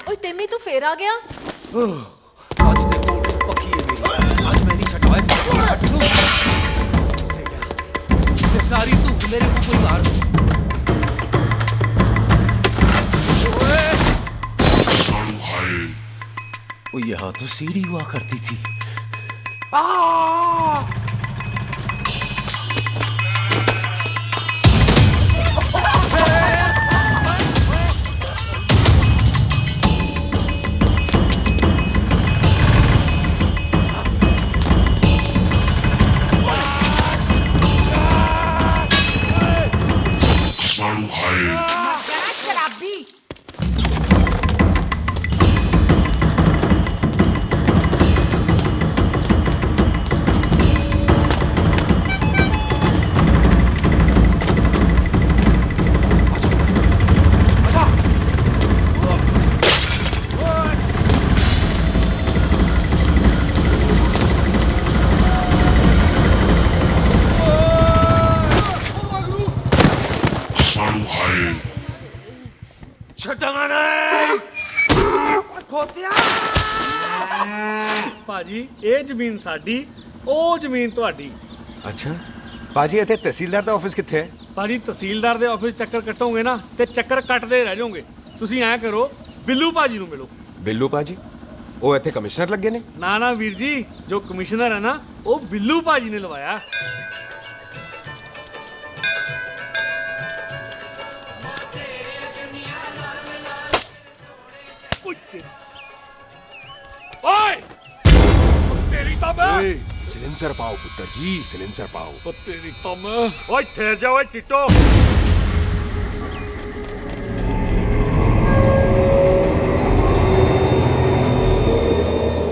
ओए टिम्मी, तू फिर आ गया? आज देखो पक्की है मेरी। दफा तो सीढ़ी हुआ करती थी। शराबी। ਭਾਜੀ ਇਹ ਜ਼ਮੀਨ ਸਾਡੀ ਉਹ ਜ਼ਮੀਨ ਤੁਹਾਡੀ। ਅੱਛਾ ਪਾਜੀ ਇੱਥੇ ਤਹਿਸੀਲਦਾਰ ਦਾ ਆਫਿਸ ਕਿੱਥੇ ਹੈ? ਭਾਜੀ ਤਹਿਸੀਲਦਾਰ ਦੇ ਆਫਿਸ ਚੱਕਰ ਕੱਟੋਗੇ ਨਾ ਤੇ ਚੱਕਰ ਕੱਟਦੇ ਰਹਿ ਜਾਓਗੇ। ਤੁਸੀਂ ਐਂ ਕਰੋ ਬਿੱਲੂ ਭਾਜੀ ਨੂੰ ਮਿਲੋ। ਬਿੱਲੂ ਪਾਜੀ ਉਹ ਇੱਥੇ ਕਮਿਸ਼ਨਰ ਲੱਗੇ ਨੇ? ਨਾ ਨਾ ਵੀਰ ਜੀ, ਜੋ ਕਮਿਸ਼ਨਰ ਹੈ ਨਾ ਉਹ ਬਿੱਲੂ ਭਾਜੀ ਨੇ ਲਵਾਇਆ। सिलेंसर पाओ पुत्र जी, सिलेंसर पाओ। तेरी तम। ओए ठहर जाओ, ओए टिट्टो।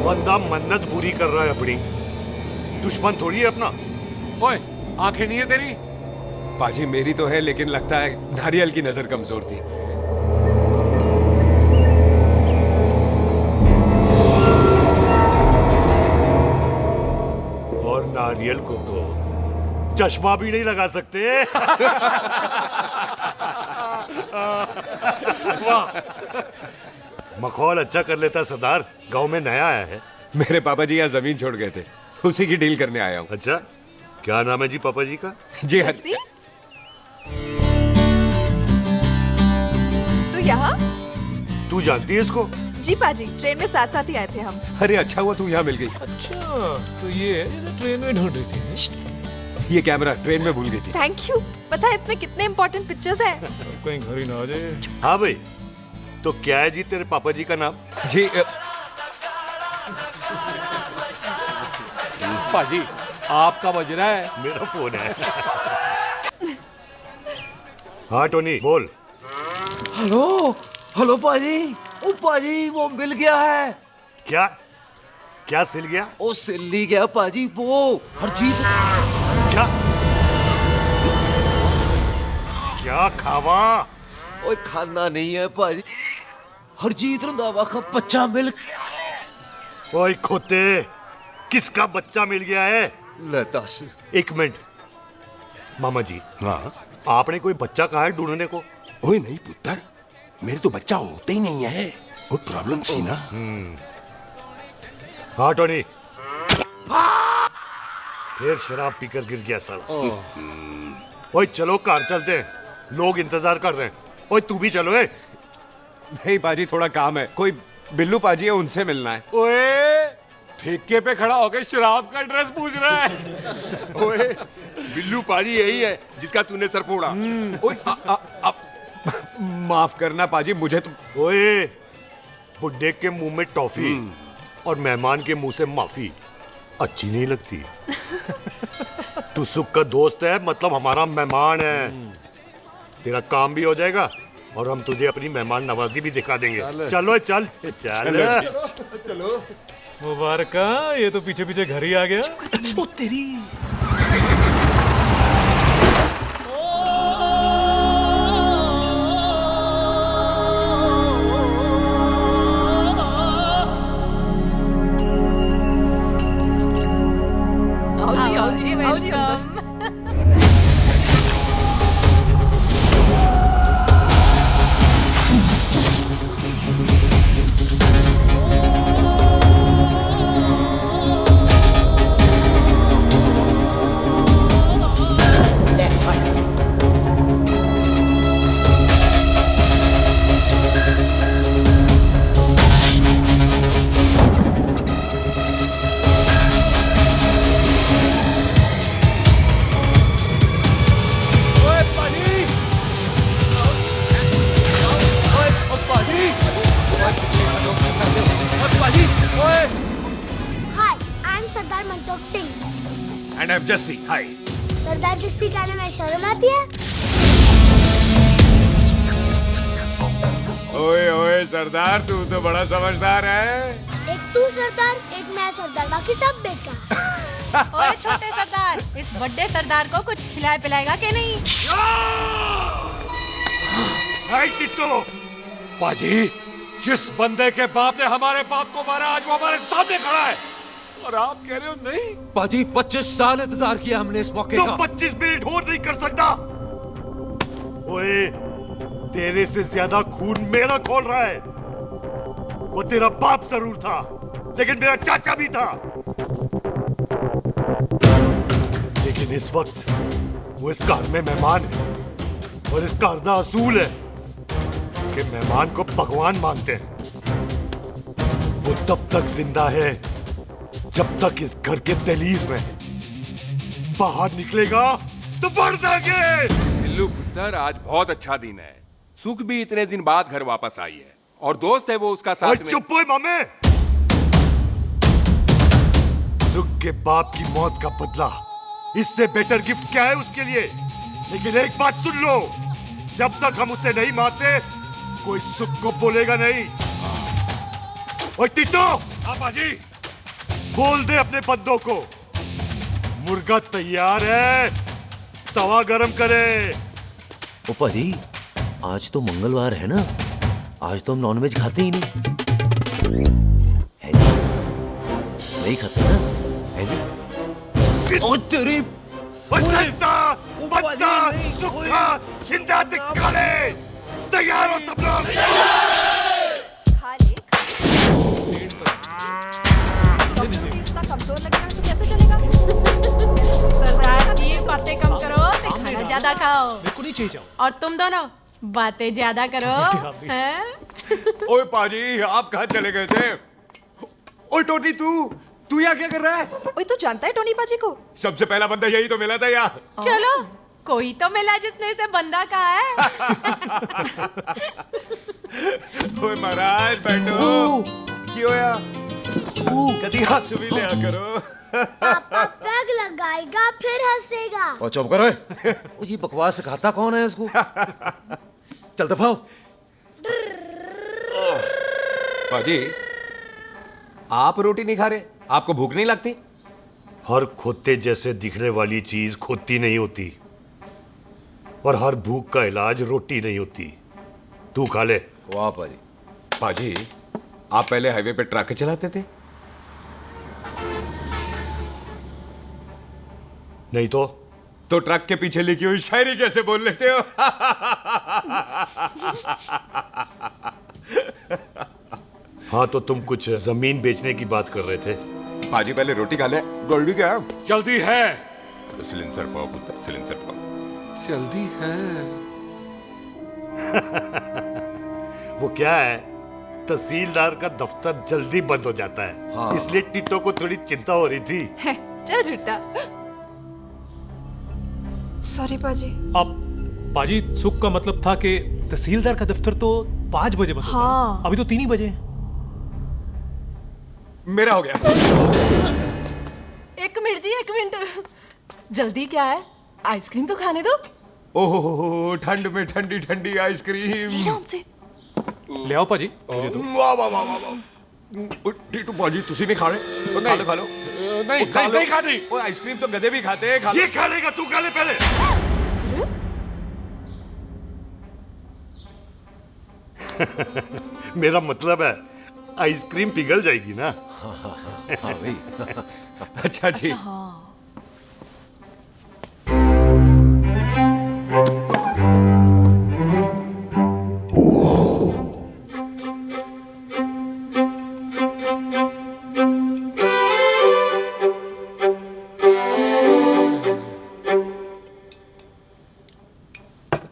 बंदा मन्नत पूरी कर रहा है अपनी, दुश्मन थोड़ी है अपना। ओए आंखें नहीं है तेरी? पाजी मेरी तो है, लेकिन लगता है नारियल की नजर कमजोर थी। और नारियल को तो चश्मा भी नहीं लगा सकते। वाह, मखौल अच्छा कर लेता सरदार। गांव में नया आया है। मेरे पापा जी यहाँ जमीन छोड़ गए थे, उसी की डील करने आया हूँ। अच्छा, क्या नाम है जी पापा जी का? जी तो यहाँ? तू जानती है इसको? जी पाजी, ट्रेन में साथ साथ ही आए थे हम। अरे अच्छा हुआ तू यहाँ मिल गई। अच्छा तो ये है जिसे ट्रेन में ढूंढ रही थी। ये कैमरा ट्रेन में भूल गई थी। Thank you. पता है इसमें कितने इम्पोर्टेंट पिक्चर्स हैं। कहीं घर ही ना आ जाए। हाँ भाई, तो क्या है जी तेरे पापा जी का नाम? जी पाजी आपका बज रहा है। मेरा फोन है। हाँ टोनी बोल। हेलो हेलो पाजी, ओ पाजी वो मिल गया है। क्या क्या सिल गया? ओ सिल्ली गया पाजी, वो हरजीत। क्या क्या खावा? ओए खाना नहीं है पाजी, हरजीत रंधावा का बच्चा मिल। ओए खोते, किसका बच्चा मिल गया है? ले दस। एक मिनट मामा जी। हाँ, आपने कोई बच्चा कहा है ढूंढने को? ओए नहीं पुत्र, मेरे तो बच्चा होता ही नहीं है। वो प्रॉब्लम थी ना। हाँ टोनी, फिर शराब पीकर गिर गया साला। ओए चलो कार चलते हैं, लोग इंतजार कर रहे हैं। ओए तू भी चलो। नहीं पाजी थोड़ा काम है, कोई बिल्लू पाजी है उनसे मिलना है। ओए ठेके पे खड़ा होकर शराब का एड्रेस पूछ रहा है। ओए बिल्लू पाजी यही है जिसका तूने सर फोड़ा। ओए माफ करना पाजी, मुझे तो। ओए बुड्ढे के मुंह में टॉफी और मेहमान के मुंह से माफी अच्छी नहीं लगती। तू सुख का दोस्त है, मतलब हमारा मेहमान है। तेरा काम भी हो जाएगा और हम तुझे अपनी मेहमान नवाजी भी दिखा देंगे। चलो चल चल चलो। मुबारक, ये तो पीछे पीछे घर ही आ गया। ओ तेरी। जस्सी, हाय। सरदार जस्सी कहने में शर्म आती है? ओए ओए सरदार, तू तो बड़ा समझदार है। एक तू सरदार, एक मैं सरदार, बाकी सब बेकार। ओए छोटे सरदार, इस बड़े सरदार को कुछ खिलाए पिलाएगा कि नहीं? टिट्टो, पाजी, जिस बंदे के बाप ने हमारे बाप को मारा आज वो हमारे सामने खड़ा है और आप कह रहे हो नहीं? पाजी 25 साल इंतजार किया हमने इस मौके तो का। 25 मिनट और नहीं कर सकता? ओए, तेरे से ज्यादा खून मेरा खोल रहा है। वो तेरा बाप जरूर था, लेकिन मेरा चाचा भी था। लेकिन इस वक्त वो इस घर में मेहमान है और इस घर का असूल है कि मेहमान को भगवान मानते हैं। वो तब तक जिंदा है जब तक इस घर के दहलीज में, बाहर निकलेगा तो बढ़ देंगे। बिल्लू पुत्र, आज बहुत अच्छा दिन है। सुख भी इतने दिन बाद घर वापस आई है और दोस्त है वो उसका साथ में। चुप हो मामे। सुख के बाप की मौत का बदला, इससे बेटर गिफ्ट क्या है उसके लिए? लेकिन एक बात सुन लो, जब तक हम उसे नहीं मारते कोई सुख को बोलेगा नहीं। और टिट्टो, हाँ पाजी, बोल दे अपने बंदों को मुर्गा तैयार है, तवा गरम करे। ओ पाजी, आज तो मंगलवार है ना, आज तो हम नॉनवेज खाते ही नहीं है जी? नहीं खाते ना, है जी? ओ तेरी सुखा जिंदा दिखाने तैयार हो सब लोग। कमजोर लग रहा है तो कैसे चलेगा? सरदार की बातें कम करो, तो खाना ज्यादा खाओ। मेरे को नहीं चाहिए जाओ। और तुम दोनों बातें ज्यादा करो, हैं? ओए पाजी, आप कहाँ चले गए थे? ओए टोनी, तू यहाँ क्या कर रहा है? ओए तू जानता है टोनी पाजी को? सबसे पहला बंदा यही तो मिला था यार। चलो, कोई तो मिला जिसने इसे बंदा कहा है। ओए महाराज, बैठो। क्यों यार? कभी आंसू भी लिया करो। पापा पैग लगाएगा फिर हंसेगा। और चुप करो। ओ जी बकवास सिखाता कौन है इसको? चल दफाओ। पाजी, आप रोटी नहीं खा रहे? आपको भूख नहीं लगती? हर खोते जैसे दिखने वाली चीज खोती नहीं होती और हर भूख का इलाज रोटी नहीं होती। तू खा ले। वाह पाजी। पाजी, आप पहले हाईवे पे ट्रक चलाते थे? नहीं तो ट्रक के पीछे लिखी हुई शायरी कैसे बोल लेते हो? हाँ, तो तुम कुछ जमीन बेचने की बात कर रहे थे। पाजी पहले रोटी खा ले। जल्दी क्या? जल्दी है। सिलेंसर पाओ पुत्र, सिलेंसर पाओ। जल्दी है। वो क्या है, तहसीलदार का दफ्तर जल्दी बंद हो जाता है। हाँ। इसलिए टिट्टो को थोड़ी चिंता हो रही थी। चल झूठा। सॉरी पाजी। अब पाजी, सुख का मतलब था कि तहसीलदार का दफ्तर तो 5 बजे बंद होता है। हाँ। अभी तो 3 ही बजे हैं। मेरा हो गया। एक मिनट जी, एक मिनट। जल्दी क्या है? आइसक्रीम तो खाने दो। ओह, ठंड में ठंडी ठंडी आइसक्रीम। ले लो उनसे। ले आओ पाजी, मुझे दो। वाह वाह वाह वाह वाह। टीटू पाजी, तुसी नहीं खा रहे? खा लो खा लो। नहीं खानी। ओए आइसक्रीम तो गधे भी खाते हैं। खा लो। ये खा लेगा, तू खा ले पहले। मेरा मतलब है आइसक्रीम पिघल जाएगी ना। हाँ भाई। अच्छा जी। हाँ।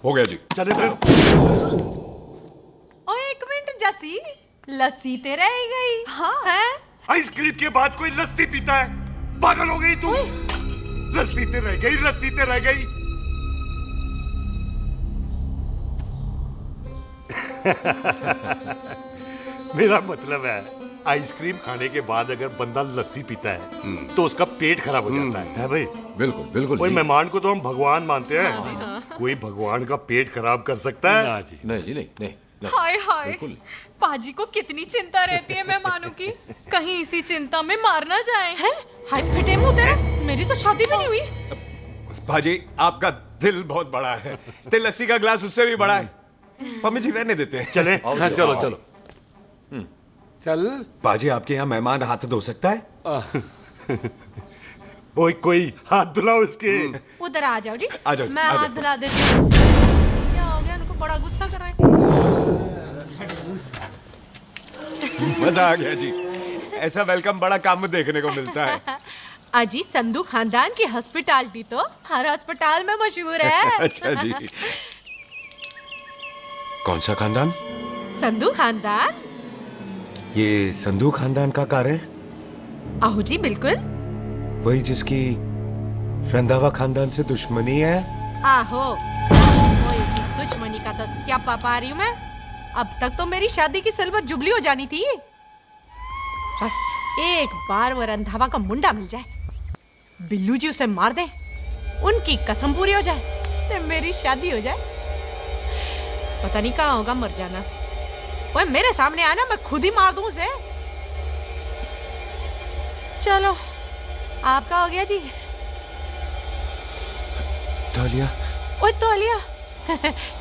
हो गया जी। चले फिर। ओ एक मिनट जसी, लस्सी ते रह गई। हाँ। हैं? आइसक्रीम के बाद कोई लस्सी पीता है? पागल हो गई तू? लस्सी ते रह गई, लस्सी ते रह गई। मेरा मतलब है आइसक्रीम खाने के बाद अगर बंदा लस्सी पीता है तो उसका पेट खराब हो जाता है भाई? बिल्कुल बिल्कुल कोई जी। मेहमान को तो हम भगवान मानते हैं, कोई भगवान का पेट खराब कर सकता है? ना जी। नहीं जी, नहीं नहीं, नहीं। हाय हाय, पाजी को कितनी चिंता रहती है मेहमानों की, कहीं इसी चिंता में मार ना जाए। हैं? हाय फिटे मुंह तेरा, मेरी तो शादी भी नहीं हुई। भाजी आपका दिल बहुत बड़ा है, ते लस्सी का ग्लास उससे भी बड़ा है। मम्मी जी रहने देते हैं। चले? हाँ, चलो चलो चल। बाजी आपके यहाँ मेहमान हाथ धो सकता है? कोई हाथ धुलाओ इसके। उधर आ जाओ जी, आ जाओ, मैं आ हाथ जाओ। धुला देती हूँ। क्या हो गया, उनको बड़ा गुस्सा कर रहे हैं। मजा आ गया जी, ऐसा वेलकम बड़ा काम में देखने को मिलता है। अजी संधू खानदान की हॉस्पिटैलिटी तो हर अस्पताल में मशहूर है। अच्छा जी। कौन सा खानदान? संधू खानदान। ये संधू खानदान का कार है? आहू जी बिल्कुल। वही जिसकी रंधावा खानदान से दुश्मनी है? आहो, वो इसी दुश्मनी का तो स्यापा पा रही हूँ मैं। अब तक तो मेरी शादी की सिल्वर जुबली हो जानी थी। बस एक बार वो रंधावा का मुंडा मिल जाए, बिल्लू जी उसे मार दे, उनकी कसम पूरी हो जाए, तो मेरी शादी हो जाए। पता नहीं कहाँ होगा मर जाना। वो मेरे सामने आना, मैं खुद ही मार दूं उसे। चलो, आपका हो गया जी। तौलिया। ओए तौलिया।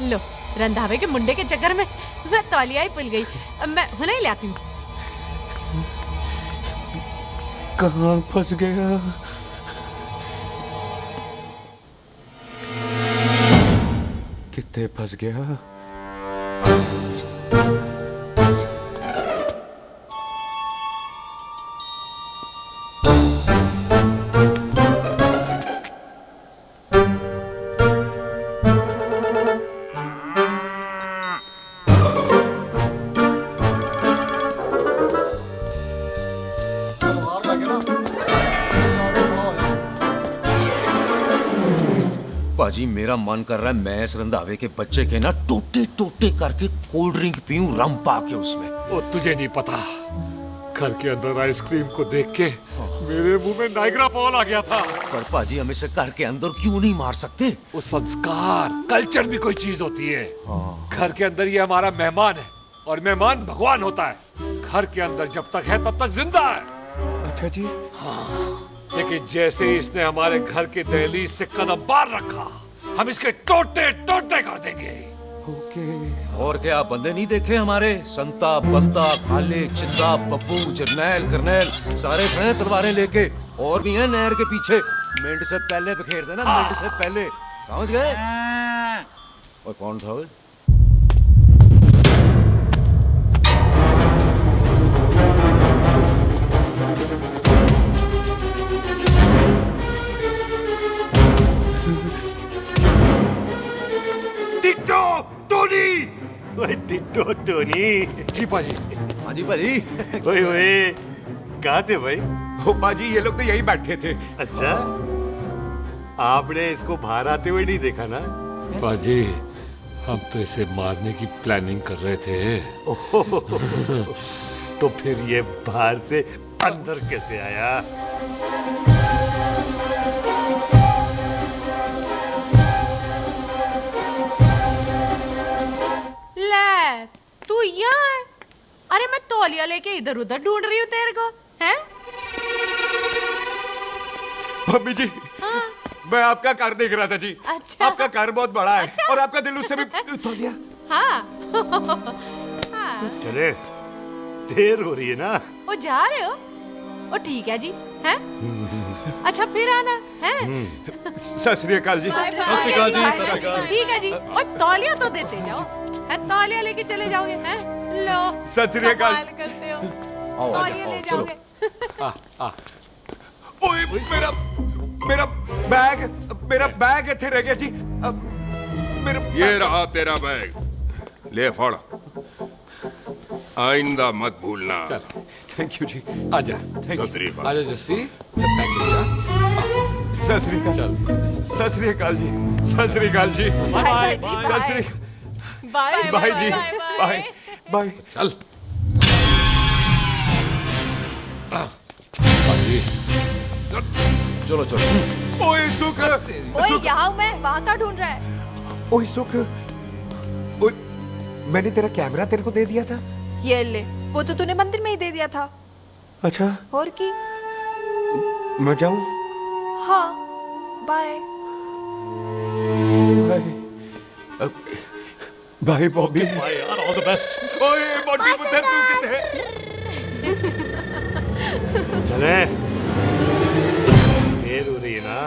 लो, रंधावे के मुंडे के चक्कर में मैं तौलिया ही भूल गई। मैं हुने ही लाती हूँ। कहाँ फंस गया? कितने फंस गया? पाजी मेरा मन कर रहा है मैं इस रंधावे के बच्चे के ना टोटे टोटे करके कोल्ड ड्रिंक पीऊं, रम पा के उसमें। वो तुझे नहीं पता, घर के अंदर आइसक्रीम को देख के मेरे मुंह में नाइग्रा फॉल आ गया था। पर पाजी हम इसे घर के अंदर क्यों नहीं मार सकते? वो संस्कार, कल्चर भी कोई चीज होती है। घर के अंदर ये हमारा मेहमान है और मेहमान भगवान होता है। घर के अंदर जब तक है तब तक जिंदा है। अच्छा जी। लेकिन जैसे ही इसने हमारे घर के दहलीज से कदम बाहर रखा, हम इसके टोटे टोटे कर देंगे। और क्या आप बंदे नहीं देखे हमारे? संता, बंता, खाले, चिंदा, बब्बू, जरनैल, करनैल सारे खड़े तलवारें लेके, और भी हैं नहर के पीछे। मिनट से पहले बिखेर देना, मिनट से पहले, समझ गए? और कौन था वो? Ditto Tony. ओए टिट्टो टोनी। जी पाजी। हाँ जी पाजी। ओए ओए, कहाँ थे भाई? ओ पाजी, ये लोग तो यही बैठे थे। अच्छा, आपने इसको बाहर आते हुए नहीं देखा ना? पाजी, हम तो इसे मारने की प्लानिंग कर रहे थे। तो फिर ये बाहर से अंदर कैसे आया? ले, तू यहाँ है? अरे मैं तौलिया लेके इधर उधर ढूंढ रही हूँ तेरे को, हैं? मम्मी जी, हाँ? मैं आपका कार देख रहा था जी। अच्छा। आपका कार बहुत बड़ा है। अच्छा। और आपका दिल उससे भी तौलिया। हाँ। हाँ। चले, देर हो रही है ना? वो जा रहे हो? ओ ठीक है जी, हैं? अच्छा फिर आना, हैं? सत श्री अकाल जी। सत श्री अकाल जी, सत श्री अकाल। ठीक है जी, और तौलिया तो देते जाओ, है? तौलिया लेके चले जाओगे, हैं? लो, सत श्री अकाल। कमाल करते हो, आओ, तौलिया आओ, ले चलो। जाओगे। ओए, मेरा बैग इथे रह गया जी। अब मेरा ये रहा तेरा बैग, ले फड़। आइंदा मत भूलना। थैंक यू जी। आजा, सत श्री अकाल। आजा जस्सी। सत श्री अकाल। सत श्री अकाल जी। सत श्री अकाल जी। बाय सत श्री बाय बाय जी। Bye bye. चल। चलो चलो। ओए सुख, ओए यहाँ हूँ मैं, वहाँ का ढूंढ रहा है? ओए सुख, ओए मैंने तेरा कैमरा तेरे को दे दिया था। ये ले, वो तो तूने मंदिर में ही दे दिया था। अच्छा, और की? मैं जाऊं? हाँ, बाय। बाय बॉबी। बाय यार, ऑल द बेस्ट। ओए बॉडी पुत्र तू किथे? चले, देर हो रही है ना।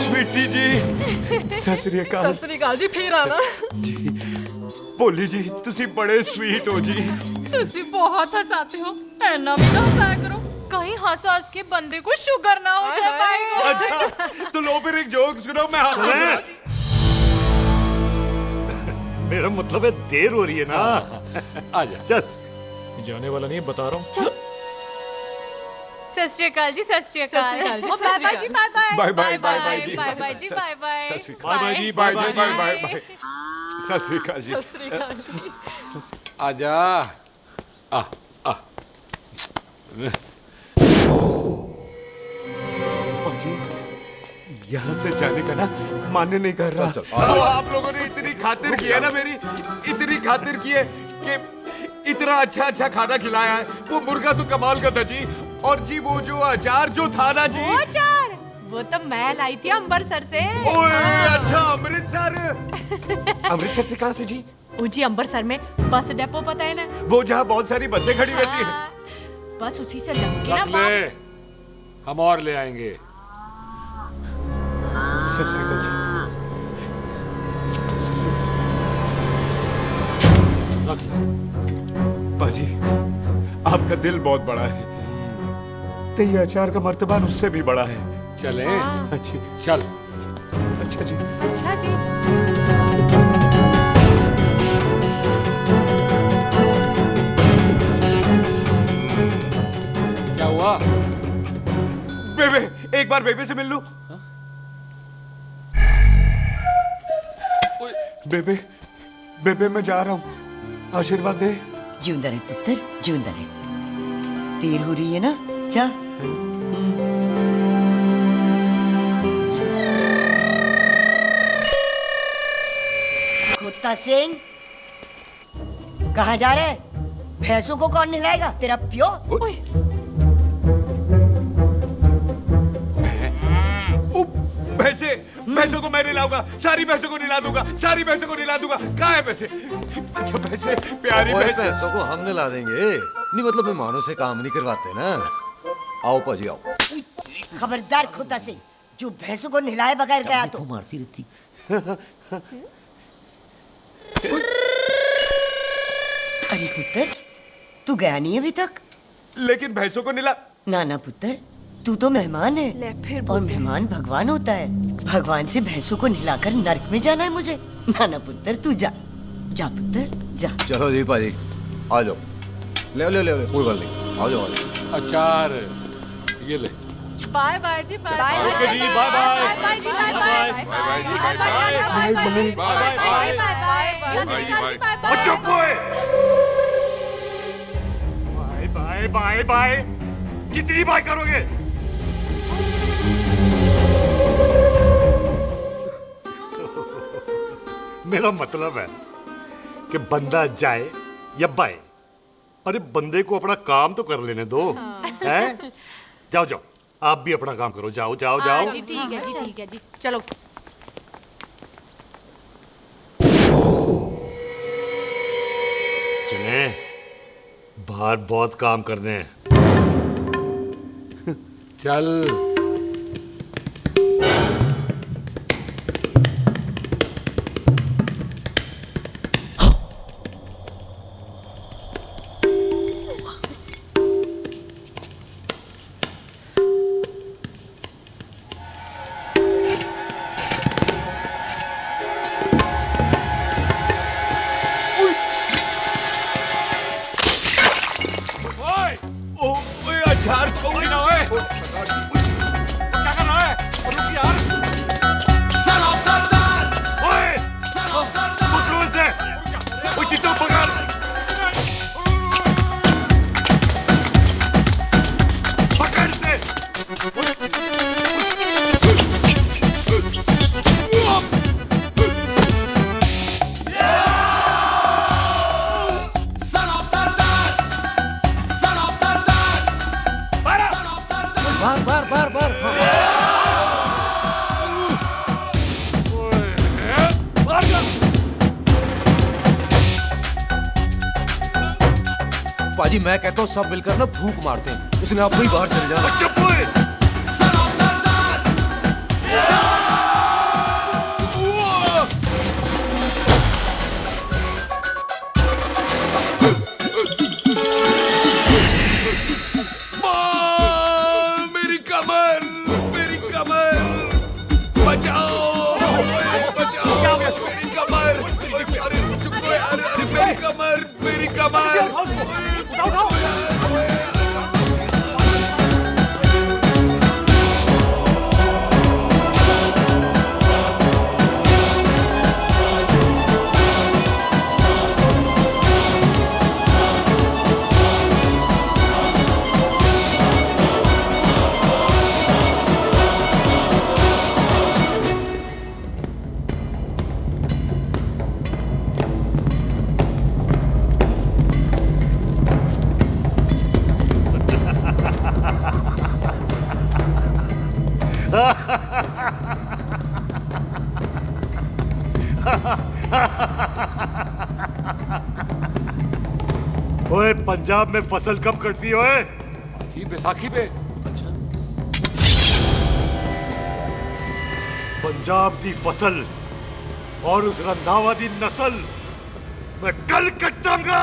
स्वीटी जी, सत श्री अकाल। सत श्री अकाल जी, फिर आना। भोली जी, तुसी बड़े स्वीट हो जी। तुसी बहुत हंसाते हो, ऐना भी ना हंसाया करो, कहीं हंस हंस के बंदे को शुगर ना हो जाए भाई। अच्छा, तो लो फिर एक जोक सुनो, मैं हंस। मेरा मतलब है देर हो रही है ना। आजा चल। जाने वाला नहीं, बता रहा हूँ। सत श्री अकाल जी, सत श्री अकाल। बाय बाय जी, bye bye. Bye bye bye जी, बाय बाय जी, बाय बाय। बाय बाय जी, बाय बाय बाय बाय। सत श्री अकाल जी। सत श्री अकाल जी। आजा। आ आ। यहाँ से जाने का ना मन नहीं कर रहा। तो आप लोगों ने इतनी खातिर की है ना मेरी, इतनी खातिर की है कि इतना अच्छा अच्छा खाना खिलाया है। वो मुर्गा तो कमाल का था जी, और जी वो जो अचार जो था ना जी। वो अचार, वो तो मैं लाई थी अमृतसर से। ओए अच्छा, अमृतसर। अमृतसर से कहाँ से जी? जी अमृतसर में बस डिपो पता है ना, वो जहाँ बहुत सारी बसें खड़ी रहती हैं। बस उसी से लग के ना रख ले, हम और ले आएंगे। सत श्री अकाल जी। बाजी, आपका दिल बहुत बड़ा है, तो ये अचार का मर्तबान उससे भी बड़ा है। चले? अच्छी चल। अच्छा जी। अच्छा जी। क्या हुआ? बेबे, एक बार बेबे से मिल लूं। बेबे, बेबे मैं जा रहा हूँ, आशीर्वाद दे। जिंदा रहे पुत्र, जिंदा रहे। देर हो रही है ना, जा। कुत्ता सिंह, कहाँ जा रहे? भैंसों को कौन नहलाएगा? तेरा प्यो? भैंसों को मैं नहलाऊंगा, सारी भैंसों को नहला दूंगा, सारी भैंसों को नहला दूंगा। कहाँ है पैसे? अच्छा पैसे, प्यारी भैंसों को हम नहला देंगे। नहीं मतलब मेहमानों से काम नहीं करवाते ना। आओ पाजी आओ। खबरदार कुत्ता सिंह, जो भैंसों को नहलाए बगैर गया तो मारती रहती। अरे पुत्र, तू गया नहीं अभी तक? लेकिन भैंसों को नहला। ना ना पुत्र, तू तो मेहमान है। ले फिर और मेहमान भगवान होता है। भगवान से भैंसों को नहलाकर नरक में जाना है मुझे। ना ना पुत्र, तू जा, जा पुत्र जा। चलो जी पाजी, आ जाओ। ले ले ले, कोई बात नहीं, आ जाओ आ जाओ। अचार ये ले। बाय बाय जी, बाय बाय। ओके जी, बाय बाय। बाय जी, बाय बाय। बाय बाय जी, bye bye. Bye bye. Bye bye. Bye bye. चुप हुए। Bye bye bye bye. कितनी बाय करोगे? मेरा मतलब है कि बंदा जाए या बाय, अरे बंदे को अपना काम तो कर लेने दो। हैं? जाओ जाओ, आप भी अपना काम करो। जाओ जाओ जाओ। जी ठीक है जी, ठीक है जी, चलो। चले, बाहर बहुत काम करने हैं। चल। अचार तो ना है। क्या कर रहा है? रुक यार। सरदार, ओए, सरदार, वो क्लोज है। वो बार बार बार बार पाजी मैं कहता हूँ सब मिलकर ना भूख मारते हैं, उसने आपको ही बाहर चले जाना। मेरी कमर, मेरी कमर, बचाओ, बचाओ, मेरी कमर, अरे चुप रहो यार, अरे मेरी कमर, मेरी कमर। ओए पंजाब में फसल कब कटती है? ये बैसाखी पे। पंजाब दी फसल और उस रंधावा दी नस्ल मैं कल कटांगा।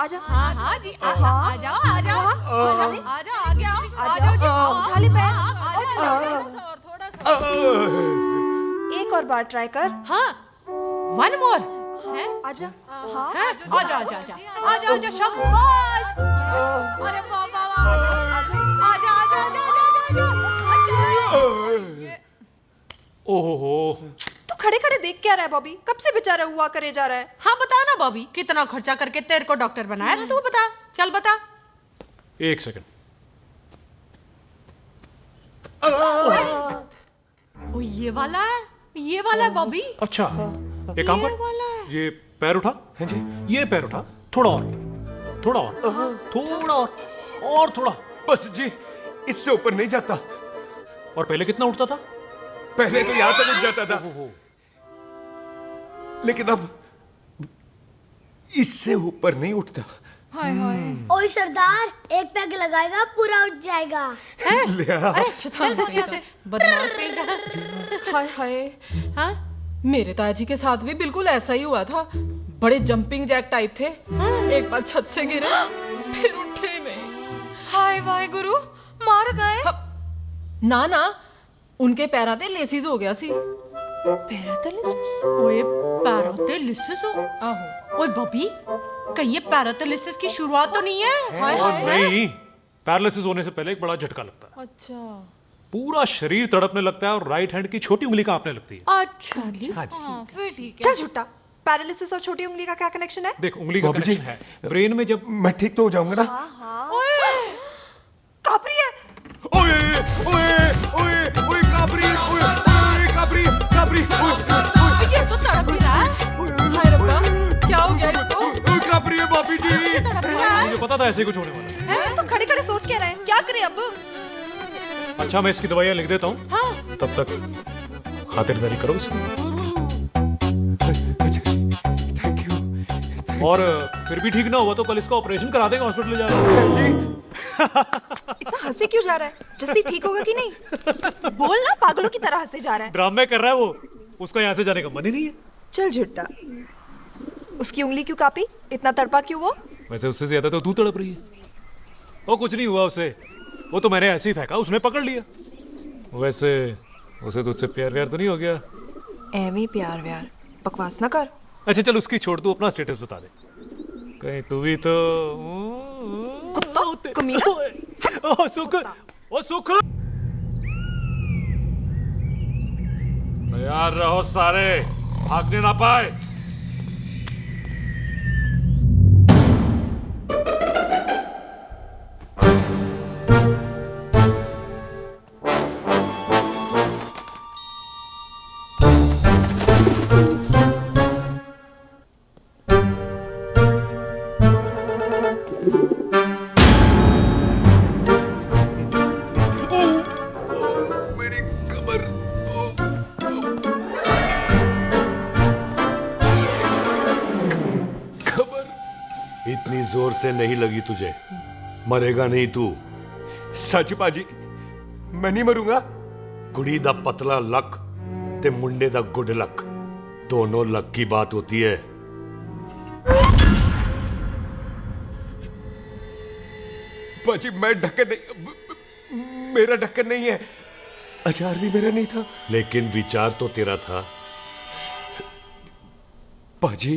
आजा। हाँ हाँ जी, आजा, आ जाओ, आ जाओ, आ जाओ, आगे आओ, आ जाओ जी, उठा ली पैर, थोड़ा सा। एक और बार ट्राई कर। हाँ, वन मोर। आजा। हाँ, आजा, आजा, आजा, आजा, आजा, शाबाश। अरे वाह, वाह, वाह, आजा, आजा, आजा, आजा, आजा, आजा। ओहो, तू खड़े खड़े देख क्या रहा है बॉबी? कब से बेचारा हुआ करे जा रहा है? हाँ बता ना बॉबी, कितना खर्चा करके तेरे को डॉक्टर बनाया? तू बता, चल बता। एक सेकंड। ओ ये वाला है, ये वाला है बॉबी। अच्छा, एक काम कर, ये पैर उठा। हाँ जी। ये पैर उठा, थोड़ा और, थोड़ा और, थोड़ा और थोड़ा। बस जी, इससे ऊपर नहीं जाता। और पहले कितना उठता था? पहले तो यहां तक उठ जाता था, लेकिन अब इससे ऊपर नहीं उठता। हाय हाय। ओए सरदार, एक पैग लगाएगा पूरा उठ जाएगा। चल भाग यहाँ से, बदमाश कहीं का। हाय हाय। हाँ, मेरे ताजी के साथ भी बिल्कुल ऐसा ही हुआ था। बड़े जंपिंग जैक टाइप थे। एक बार छत से गिरे, फिर उठे नहीं। हाय वाहे गुरु, मार गए? ना ना, उनके पैरां ते लेसिस हो गया सी। पैरालिसिस? ओए पैरालिसिस हो? आहो। ओए बॉबी, कहीं ये पैरालिसिस की शुरुआत तो नहीं है? हाय हाय। नहीं, पैरालिसिस होने से पहले एक बड़ा झटका लगता है। अच्छा। पूरा शरीर तड़पने लगता है और राइट हैंड की छोटी उंगली कांपने लगती है। अच्छा जी। हाँ जी। फिर ठीक है। चल झूठा, पैरालिसिस और छोटी उंगली का क्या कनेक्शन है? देख, उंगली का कनेक्शन है ब्रेन में। जब मैं ठीक तो हो जाऊंगा ना? ओए, कापरी है। ओए ओए ओए ओए काबरी, ओए ओए काबरी, काबरी, ओए ये तो तड़प ही रहा है। हाय रब्बा, क्या हो गया इसको? ओए काबरी है बाबी जी। मुझे पता था ऐसे कुछ होने वाला है। तो खड़े खड़े सोच क्या रहे हैं? क्या करें अब? अच्छा, मैं इसकी दवाइयाँ लिख देता हूँ। हाँ। तब तक खातिरदारी करो इसकी। Thank you. और फिर भी ठीक ना हुआ तो कल इसका ऑपरेशन करा देंगे, हॉस्पिटल ले जाकर। इतना हंसे क्यों जा रहा है? जस्सी ठीक होगा कि नहीं? बोल ना, पागलों की तरह हंसे जा रहा है। ड्रामे कर रहा है वो, उसका यहाँ से जाने का मन ही नहीं है। चल झुट्टा, उसकी उंगली क्यों कापी? इतना तड़पा क्यों वो? वैसे उससे ज्यादा तो तू तड़प रही है। वो कुछ नहीं हुआ उसे, वो तो मैंने ऐसे ही फेंका, उसने पकड़ लिया। वैसे उसे तुझसे प्यार व्यार तो नहीं हो गया? एਵੇਂ प्यार व्यार बकवास ना कर। अच्छा चल, उसकी छोड़, तू अपना स्टेटस बता दे। कहीं तू भी तो कुत्ता कमीना। ओ सुख, ओ सुख। तैयार रहो सारे, भागने ना पाए। इतनी जोर से नहीं लगी तुझे, मरेगा नहीं तू। सच पाजी, मैं नहीं मरूंगा। कुड़ी दा पतला लक ते मुंडे दा गुड लक, दोनों लक की बात होती है। पाजी मैं ढक्कन नहीं, मेरा ढक्कन नहीं है, अचार भी मेरा नहीं था। लेकिन विचार तो तेरा था। पाजी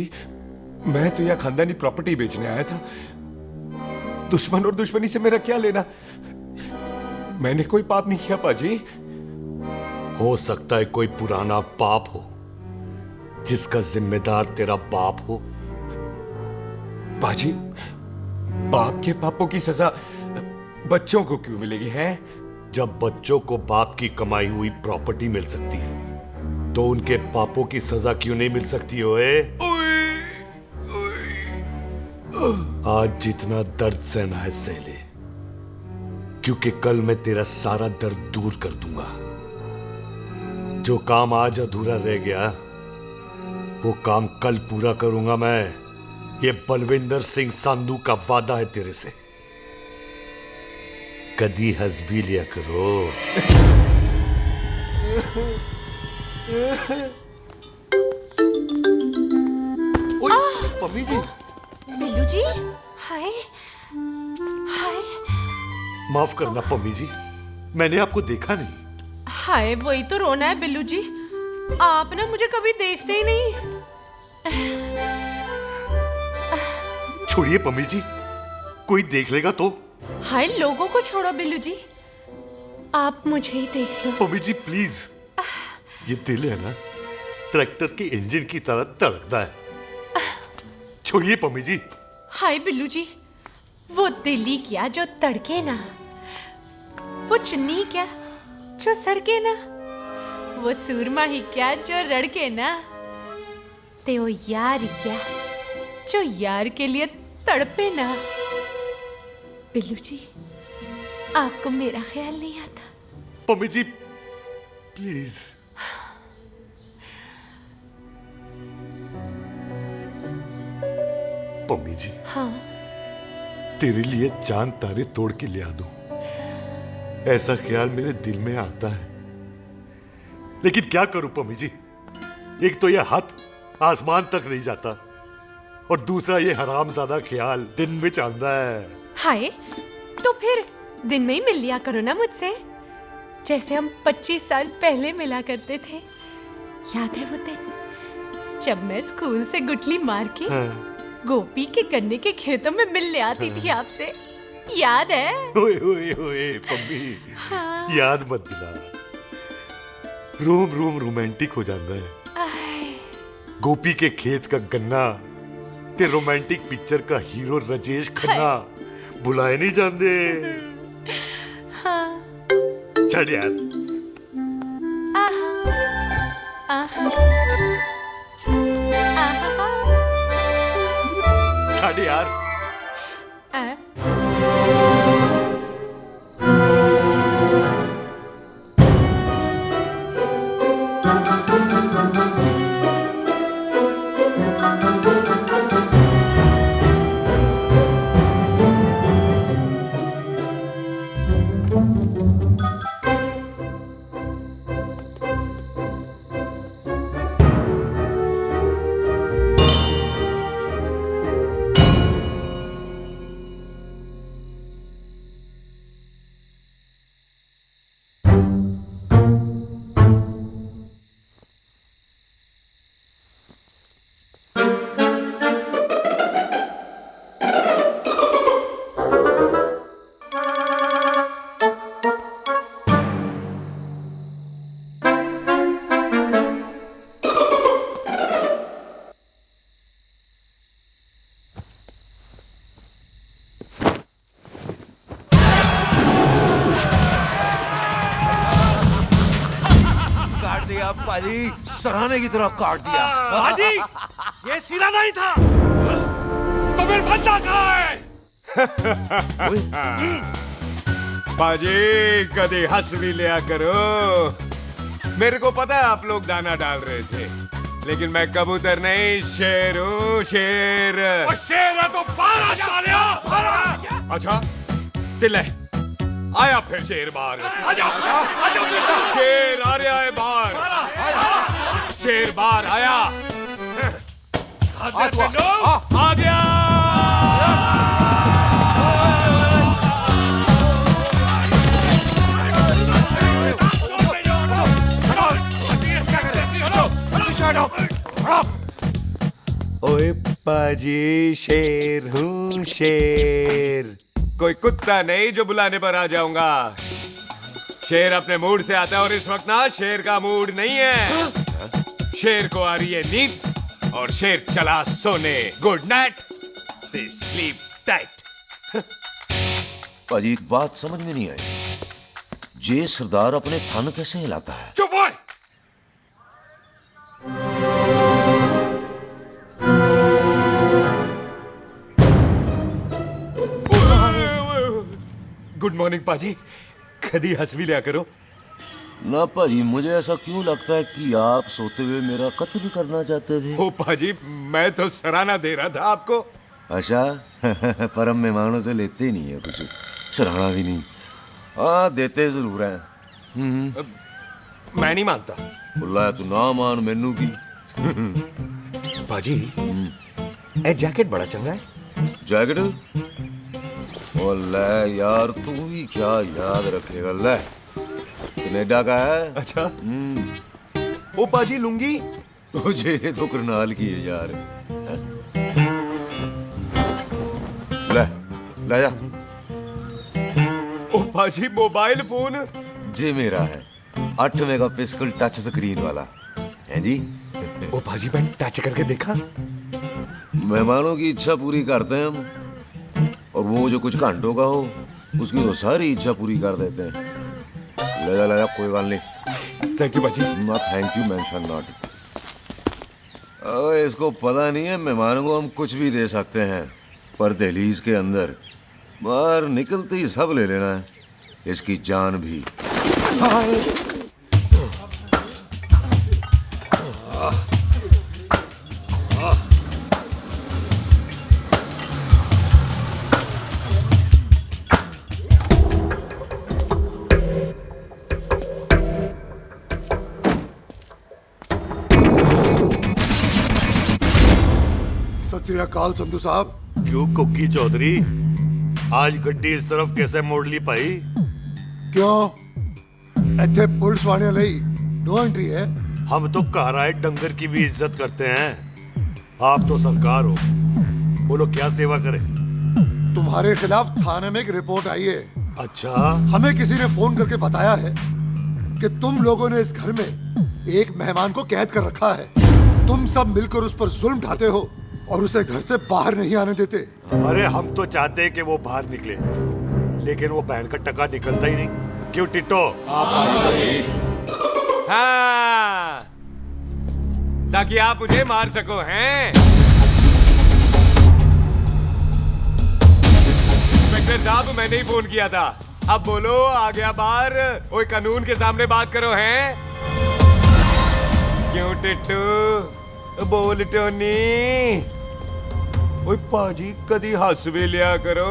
मैं तो यह खानदानी प्रॉपर्टी बेचने आया था, दुश्मन और दुश्मनी से मेरा क्या लेना। मैंने कोई पाप नहीं किया पाजी। हो सकता है कोई पुराना पाप हो जिसका जिम्मेदार तेरा बाप हो। पाजी बाप के पापों की सजा बच्चों को क्यों मिलेगी है? जब बच्चों को बाप की कमाई हुई प्रॉपर्टी मिल सकती है तो उनके पापों की सजा क्यों नहीं मिल सकती? ओए आज जितना दर्द सहना है सह ले, क्योंकि कल मैं तेरा सारा दर्द दूर कर दूंगा। जो काम आज अधूरा रह गया वो काम कल पूरा करूंगा मैं। ये बलविंदर सिंह संधू का वादा है तेरे से। कदी हंस भी लिया करो। मम्मी जी। बिल्लू जी, हाय हाय। माफ करना पम्मी जी, मैंने आपको देखा नहीं। हाय वही तो रोना है बिल्लू जी, आप ना मुझे कभी देखते ही नहीं। छोड़िए पम्मी जी, कोई देख लेगा तो। हाय लोगों को छोड़ो बिल्लू जी, आप मुझे ही देख लो। पम्मी जी प्लीज, ये दिल है ना ट्रैक्टर के इंजन की तरह धड़कता है। छोड़िए पम्मी जी। हाय बिल्लू जी, वो दिल्ली क्या जो तड़के ना, वो चुन्नी क्या जो सरके ना, वो सूरमा ही क्या जो रड़के ना, ते वो यार क्या जो यार के लिए तड़पे ना। बिल्लू जी आपको मेरा ख्याल नहीं आता? पम्मी जी प्लीज। पम्मी जी हाँ तेरे लिए चांद तारे तोड़ के ले आ दूं, ऐसा ख्याल मेरे दिल में आता है। लेकिन क्या करूं पम्मी जी, एक तो यह हाथ आसमान तक नहीं जाता और दूसरा ये हरामजादा ख्याल दिन में चलता है। हाय तो फिर दिन में ही मिल लिया करो ना मुझसे, जैसे हम 25 साल पहले मिला करते थे। याद है वो दिन जब मैं स्कूल से गुटली मार के गोपी के गन्ने के खेतों में मिलने आती थी आपसे, याद है? ओए ओए ओए पम्मी, हाँ। याद मत दिला, रोम रोम रोमांटिक हो जाता है। गोपी के खेत का गन्ना ते रोमांटिक पिक्चर का हीरो राजेश खन्ना बुलाए नहीं जाते। हाँ। छड़ यार। छड़ यार। पाजी सराहने की तरह काट दिया। पाजी ये सिरा नहीं था तो फिर बच्चा कहाँ है? पाजी कभी हंस भी लिया करो। मेरे को पता है आप लोग दाना डाल रहे थे, लेकिन मैं कबूतर नहीं, शेर हूँ, शेर। और शेर है तो 12 सालिया 12। अच्छा दिल है, आया फिर शेर बाहर। आजा आजा शेर आ रहा है बाहर, शेर बाहर आया, आ गया। ओए पाजी, शेर हूँ शेर। कोई कुत्ता नहीं जो बुलाने पर आ जाऊंगा। शेर अपने मूड से आता है और इस वक्त ना शेर का मूड नहीं है। शेर को आ रही है नींद और शेर चला सोने। Good night, sleep tight. पाजी एक बात समझ में नहीं आई, जे सरदार अपने थन कैसे हिलाता है? चुप हो। गुड मॉर्निंग पाजी, कदी हंस भी लिया करो। ना पाजी, मुझे ऐसा क्यों लगता है कि आप सोते हुए मेरा कत्ल करना चाहते थे? ओ पाजी, मैं तो सराहना दे रहा था आपको। अच्छा पर हम मेहमानों से लेते ही नहीं है कुछ, सराहना भी नहीं। हाँ देते जरूर हैं। मैं नहीं मानता। बुला तू ना मान मैनू की। पाजी ए जैकेट बड़ा चंगा है। जैकेट? ओ ले यार, तू भी क्या याद रखेगा। ले कनेडा का है। अच्छा। ओ पाजी लुंगी? तुझे तो करनाल की है यार। ले ले जा। ओ पाजी मोबाइल फोन? जे मेरा है, 8 मेगापिक्सल टच स्क्रीन वाला है जी। ओ पाजी मैं टच करके देखा। मेहमानों की इच्छा पूरी करते हैं हम, और वो जो कुछ घंटों का हो उसकी तो सारी इच्छा पूरी कर देते हैं। ले जा कोई बात नहीं। थैंक यू पाजी। ना थैंक यू मेंशन नॉट। इसको पता नहीं है मेहमानों को हम कुछ भी दे सकते हैं, पर दहलीज के अंदर बाहर निकलते ही सब ले लेना है, इसकी जान भी। सत श्री अकाल संधू साहब। क्यों कुक्की चौधरी, आज गड्डी इस तरफ कैसे मोड़ ली पाई? क्यों इत्थे पुलिस वाले नहीं नो एंट्री है? हम तो घर आए डंगर की भी इज्जत करते हैं। आप तो सरकार हो, बोलो क्या सेवा करें? तुम्हारे खिलाफ थाने में एक रिपोर्ट आई है। अच्छा? हमें किसी ने फोन करके बताया है कि तुम लोगों ने इस घर में एक मेहमान को कैद कर रखा है। तुम सब मिलकर उस पर जुल्म ढाते हो और उसे घर से बाहर नहीं आने देते। अरे हम तो चाहते हैं कि वो बाहर निकले, लेकिन वो बहन का टका निकलता ही नहीं। क्यों टिट्टो? हाँ, ताकि आप मुझे मार सको हैं। इंस्पेक्टर साहब, मैंने ही फोन किया था। अब बोलो, आ गया बाहर? ओए कानून के सामने बात करो हैं। क्यों टिट्टू? बोल टोनी। ओए पाजी कदी हंस भी लिया करो।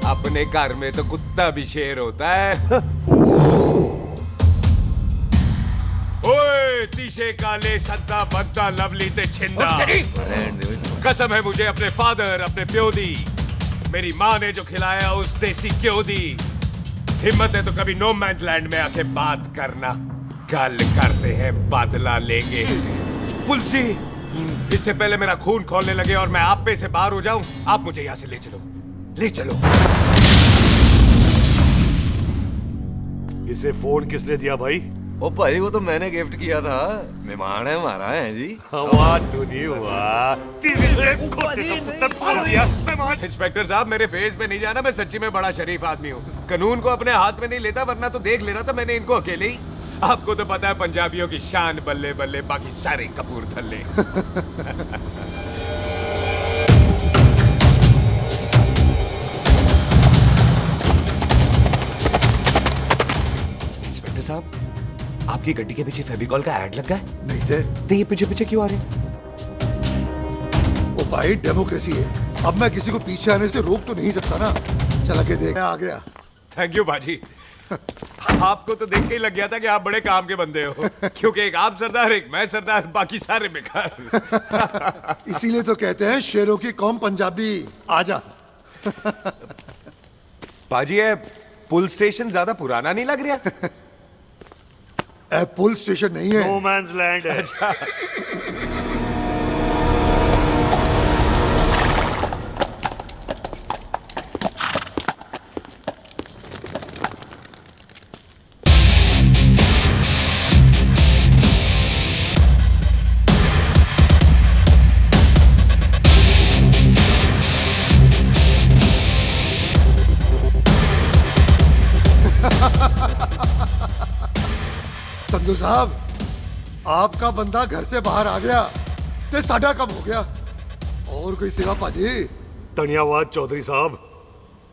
अपने घर में तो कुत्ता भी शेर होता है। ओए तीशे काले सद्दा बद्दा लवली ते छिंदा, कसम है मुझे अपने फादर, अपने प्यो दी, मेरी माँ ने जो खिलाया उस देसी क्यों दी। हिम्मत है तो कभी नो मैंस लैंड में आके बात करना। कल करते हैं, बदला लेंगे। पुलसी, इससे पहले मेरा खून खोलने लगे और मैं आप पे से बाहर हो जाऊं, आप मुझे यहाँ से ले चलो, ले चलो। इसे फोन किसने दिया भाई? ओ भाई वो तो मैंने गिफ्ट किया था, मेहमान है हमारा है जी। वाह टोनी वाह, इंस्पेक्टर साहब, मेरे फेस पे नहीं जाना, मैं सच्ची में बड़ा शरीफ आदमी हूँ। कानून को अपने हाथ में नहीं लेता, वरना तो देख लेना था मैंने इनको अकेले ही। आपको तो पता है पंजाबियों की शान बल्ले बल्ले, बाकी सारे कपूरथल्ले। इंस्पेक्टर साहब, आप आपकी गड्डी के पीछे फेविकॉल का ऐड लग गया है? नहीं थे। तो ये पीछे पीछे क्यों आ रहे हैं? ओ भाई डेमोक्रेसी है, अब मैं किसी को पीछे आने से रोक तो नहीं सकता ना। चला के देख, आ गया। थैंक यू बाजी। आपको तो देख के ही लग गया था कि आप बड़े काम के बंदे हो, क्योंकि एक आप सरदार, एक मैं सरदार, बाकी सारे बेकार। इसीलिए तो कहते हैं शेरों की कौम पंजाबी। आजा। बाजी ये पुल स्टेशन ज्यादा पुराना नहीं लग रहा? पुल स्टेशन नहीं है, नो मैंस लैंड है। संधू साहब, आपका बंदा घर से बाहर आ गया ते साडा कम हो गया। और कोई सेवा पाजी? धन्यवाद चौधरी साहब।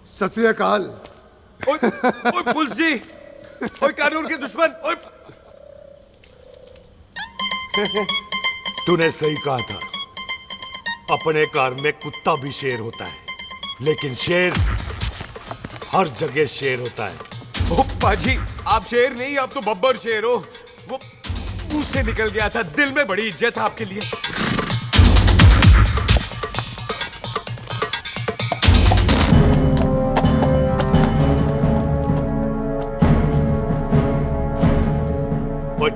सत श्री अकाल। ओए पुलिस जी, ओए कानून के दुश्मन, ओए। तूने सही कहा था, अपने घर में कुत्ता भी शेर होता है, लेकिन शेर हर जगह शेर होता है। ओ पाजी, आप शेर नहीं, आप तो बब्बर शेर हो। वो मुंह से निकल गया था, दिल में बड़ी इज्जत है आपके लिए।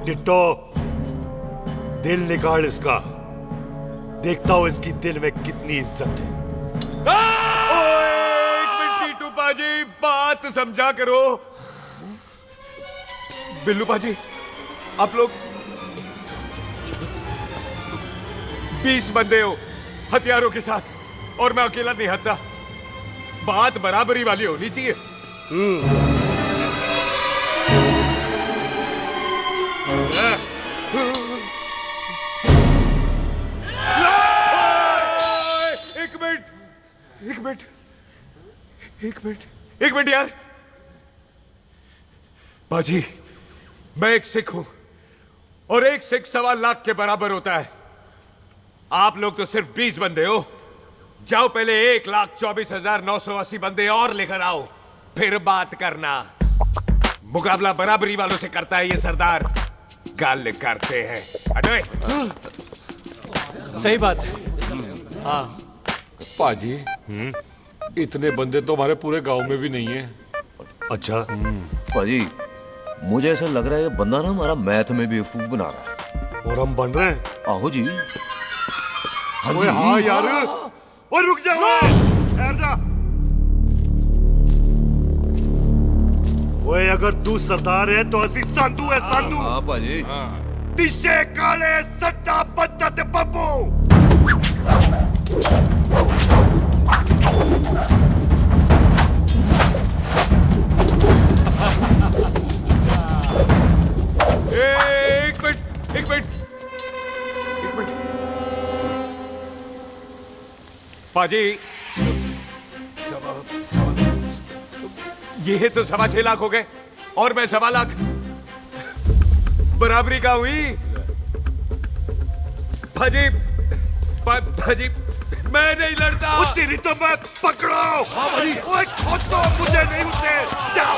टिट्टो, दिल निकाल इसका, देखता हूं इसकी दिल में कितनी इज्जत है। एक मिनट टीटू पाजी, बात समझा करो। बिल्लू पाजी, आप लोग 20 बंदे हो हथियारों के साथ, और मैं अकेला नहीं हटता। बात बराबरी वाली होनी चाहिए। एक मिनट यार। बाजी, मैं एक सिख हूं, और एक सिख 1.25 लाख के बराबर होता है। आप लोग तो सिर्फ 20 बंदे हो। जाओ पहले 1,24,980 बंदे और लेकर आओ, फिर बात करना। मुकाबला बराबरी वालों से करता है ये सरदार, गाल करते हैं। अरे सही बात है। हाँ पाजी, इतने बंदे तो हमारे पूरे गांव में भी नहीं है। अच्छा पाजी, मुझे ऐसा लग रहा है ये बंदा ना हमारा मैथ में भी बेवकूफ बना रहा है। और हम बन रहे हैं? आहो जी। ओए हाँ यार, और रुक जा, ठहर जा। ओए अगर तू सरदार है तो असी संधू है, संधू। हाँ पाजी। दिशे काले सट्टा बद्दा ते बब्बू। एक मिनट पाजी, ये तो 6.25 लाख हो गए, और मैं 1.25 लाख। बराबरी का हुई भाजी। भाजी मैं नहीं लड़ता। तेरी तो मैं पकड़ो। हाँ भाजी। ओए छोड़ दो, मुझे नहीं उठने। जाओ।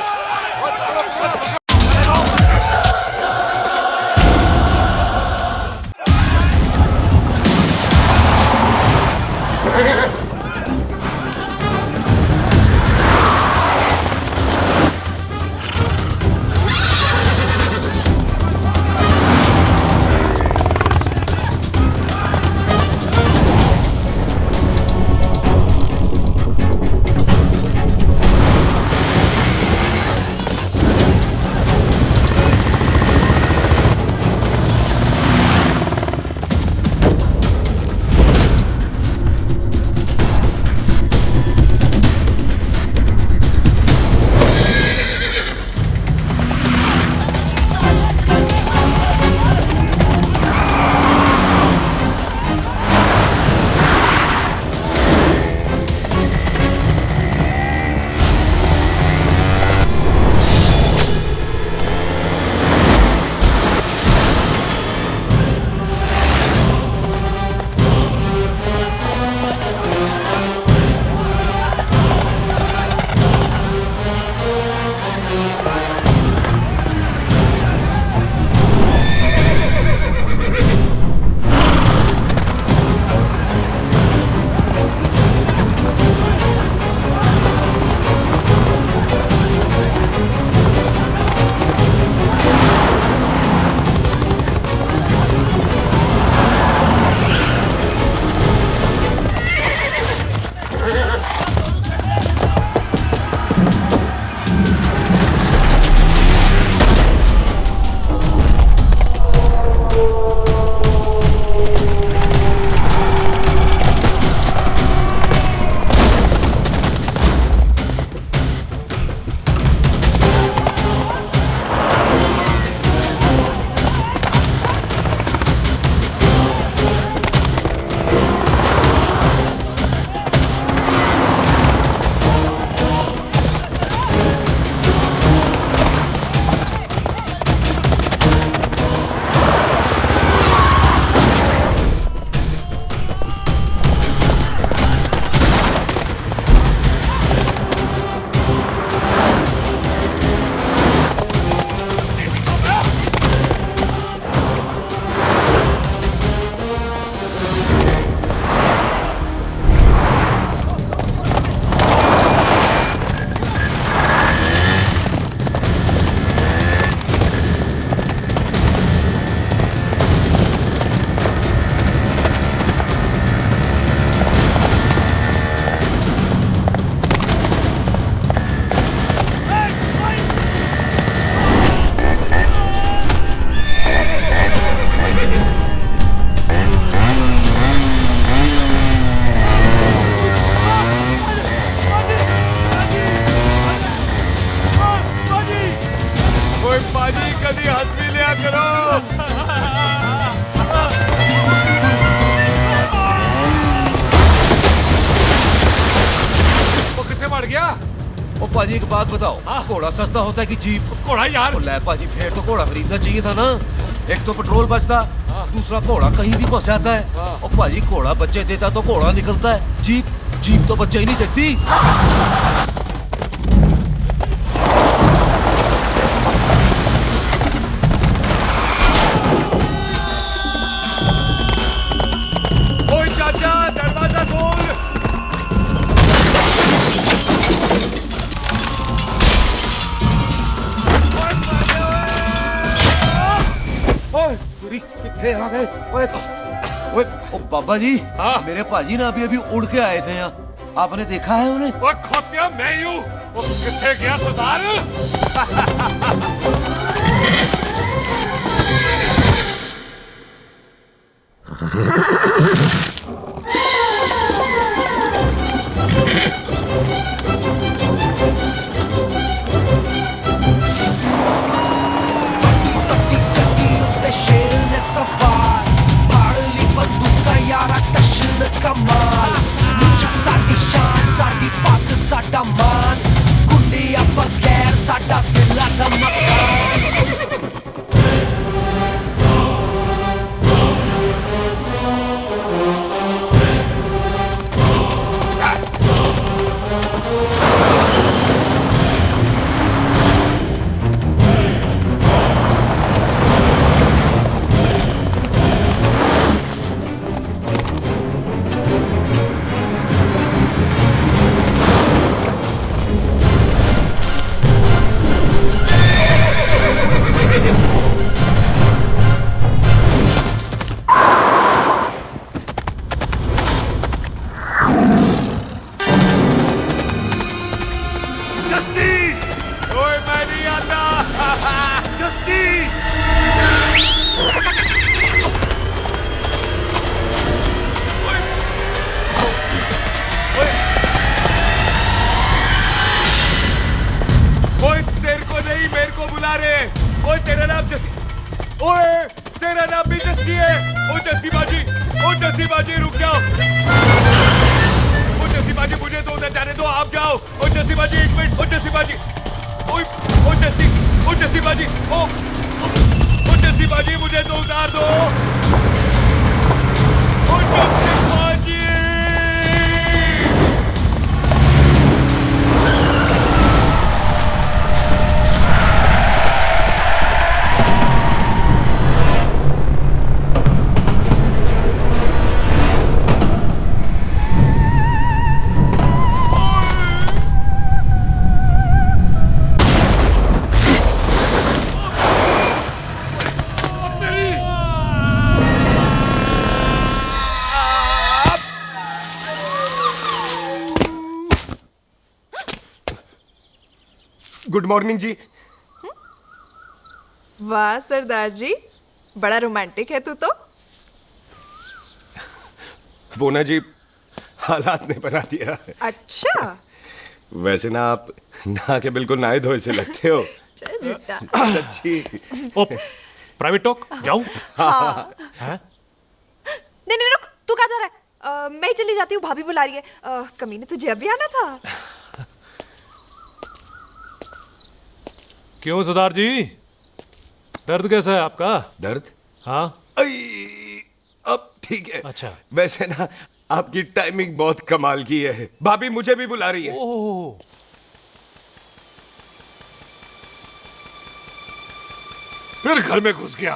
क्या? ओ पाजी एक बात बताओ, घोड़ा सस्ता होता है कि जीप? घोड़ा यार। ओ ले पाजी, फिर तो घोड़ा खरीदना चाहिए था ना। एक तो पेट्रोल बचता, दूसरा घोड़ा कहीं भी फंस जाता है। और पाजी घोड़ा बच्चे देता तो घोड़ा निकलता है, जीप तो बच्चे ही नहीं देती। ओए चाचा, दरवाजा खोल। ओए पूरी कितने आ गए? ओए ओए ओ बाबा जी, मेरे पाजी ना अभी उड़ के आए थे यहाँ, आपने देखा है उन्हें? ओए खोतिया मैं ही हूँ। वो कितने गया सरदार? शेर ने सवार फाड़ली बंदूक यारा टशन कमाल मुझा साडी शान साडी पग साडा मान गुंडिया बगैर साडा दिला दा मकान गुड मॉर्निंग जी। वाह सरदार जी, बड़ा रोमांटिक है तू तो। वो ना जी, हालात ने बना दिया। अच्छा। वैसे ना आप नहा के बिल्कुल नहाए धोए से लगते हो। चल झूठा। सच्ची। प्राइवेट टॉक जाऊं? हाँ। नहीं नहीं रुक, तू कहाँ जा रहा है? मैं ही चली जाती हूँ, भाभी बुला रही है। कमीने तुझे अभी आना था। क्यों सरदार जी, दर्द कैसा है आपका? दर्द? हाँ। अब ठीक है। अच्छा। वैसे ना आपकी टाइमिंग बहुत कमाल की है। भाभी मुझे भी बुला रही है। ओह। फिर घर में घुस गया।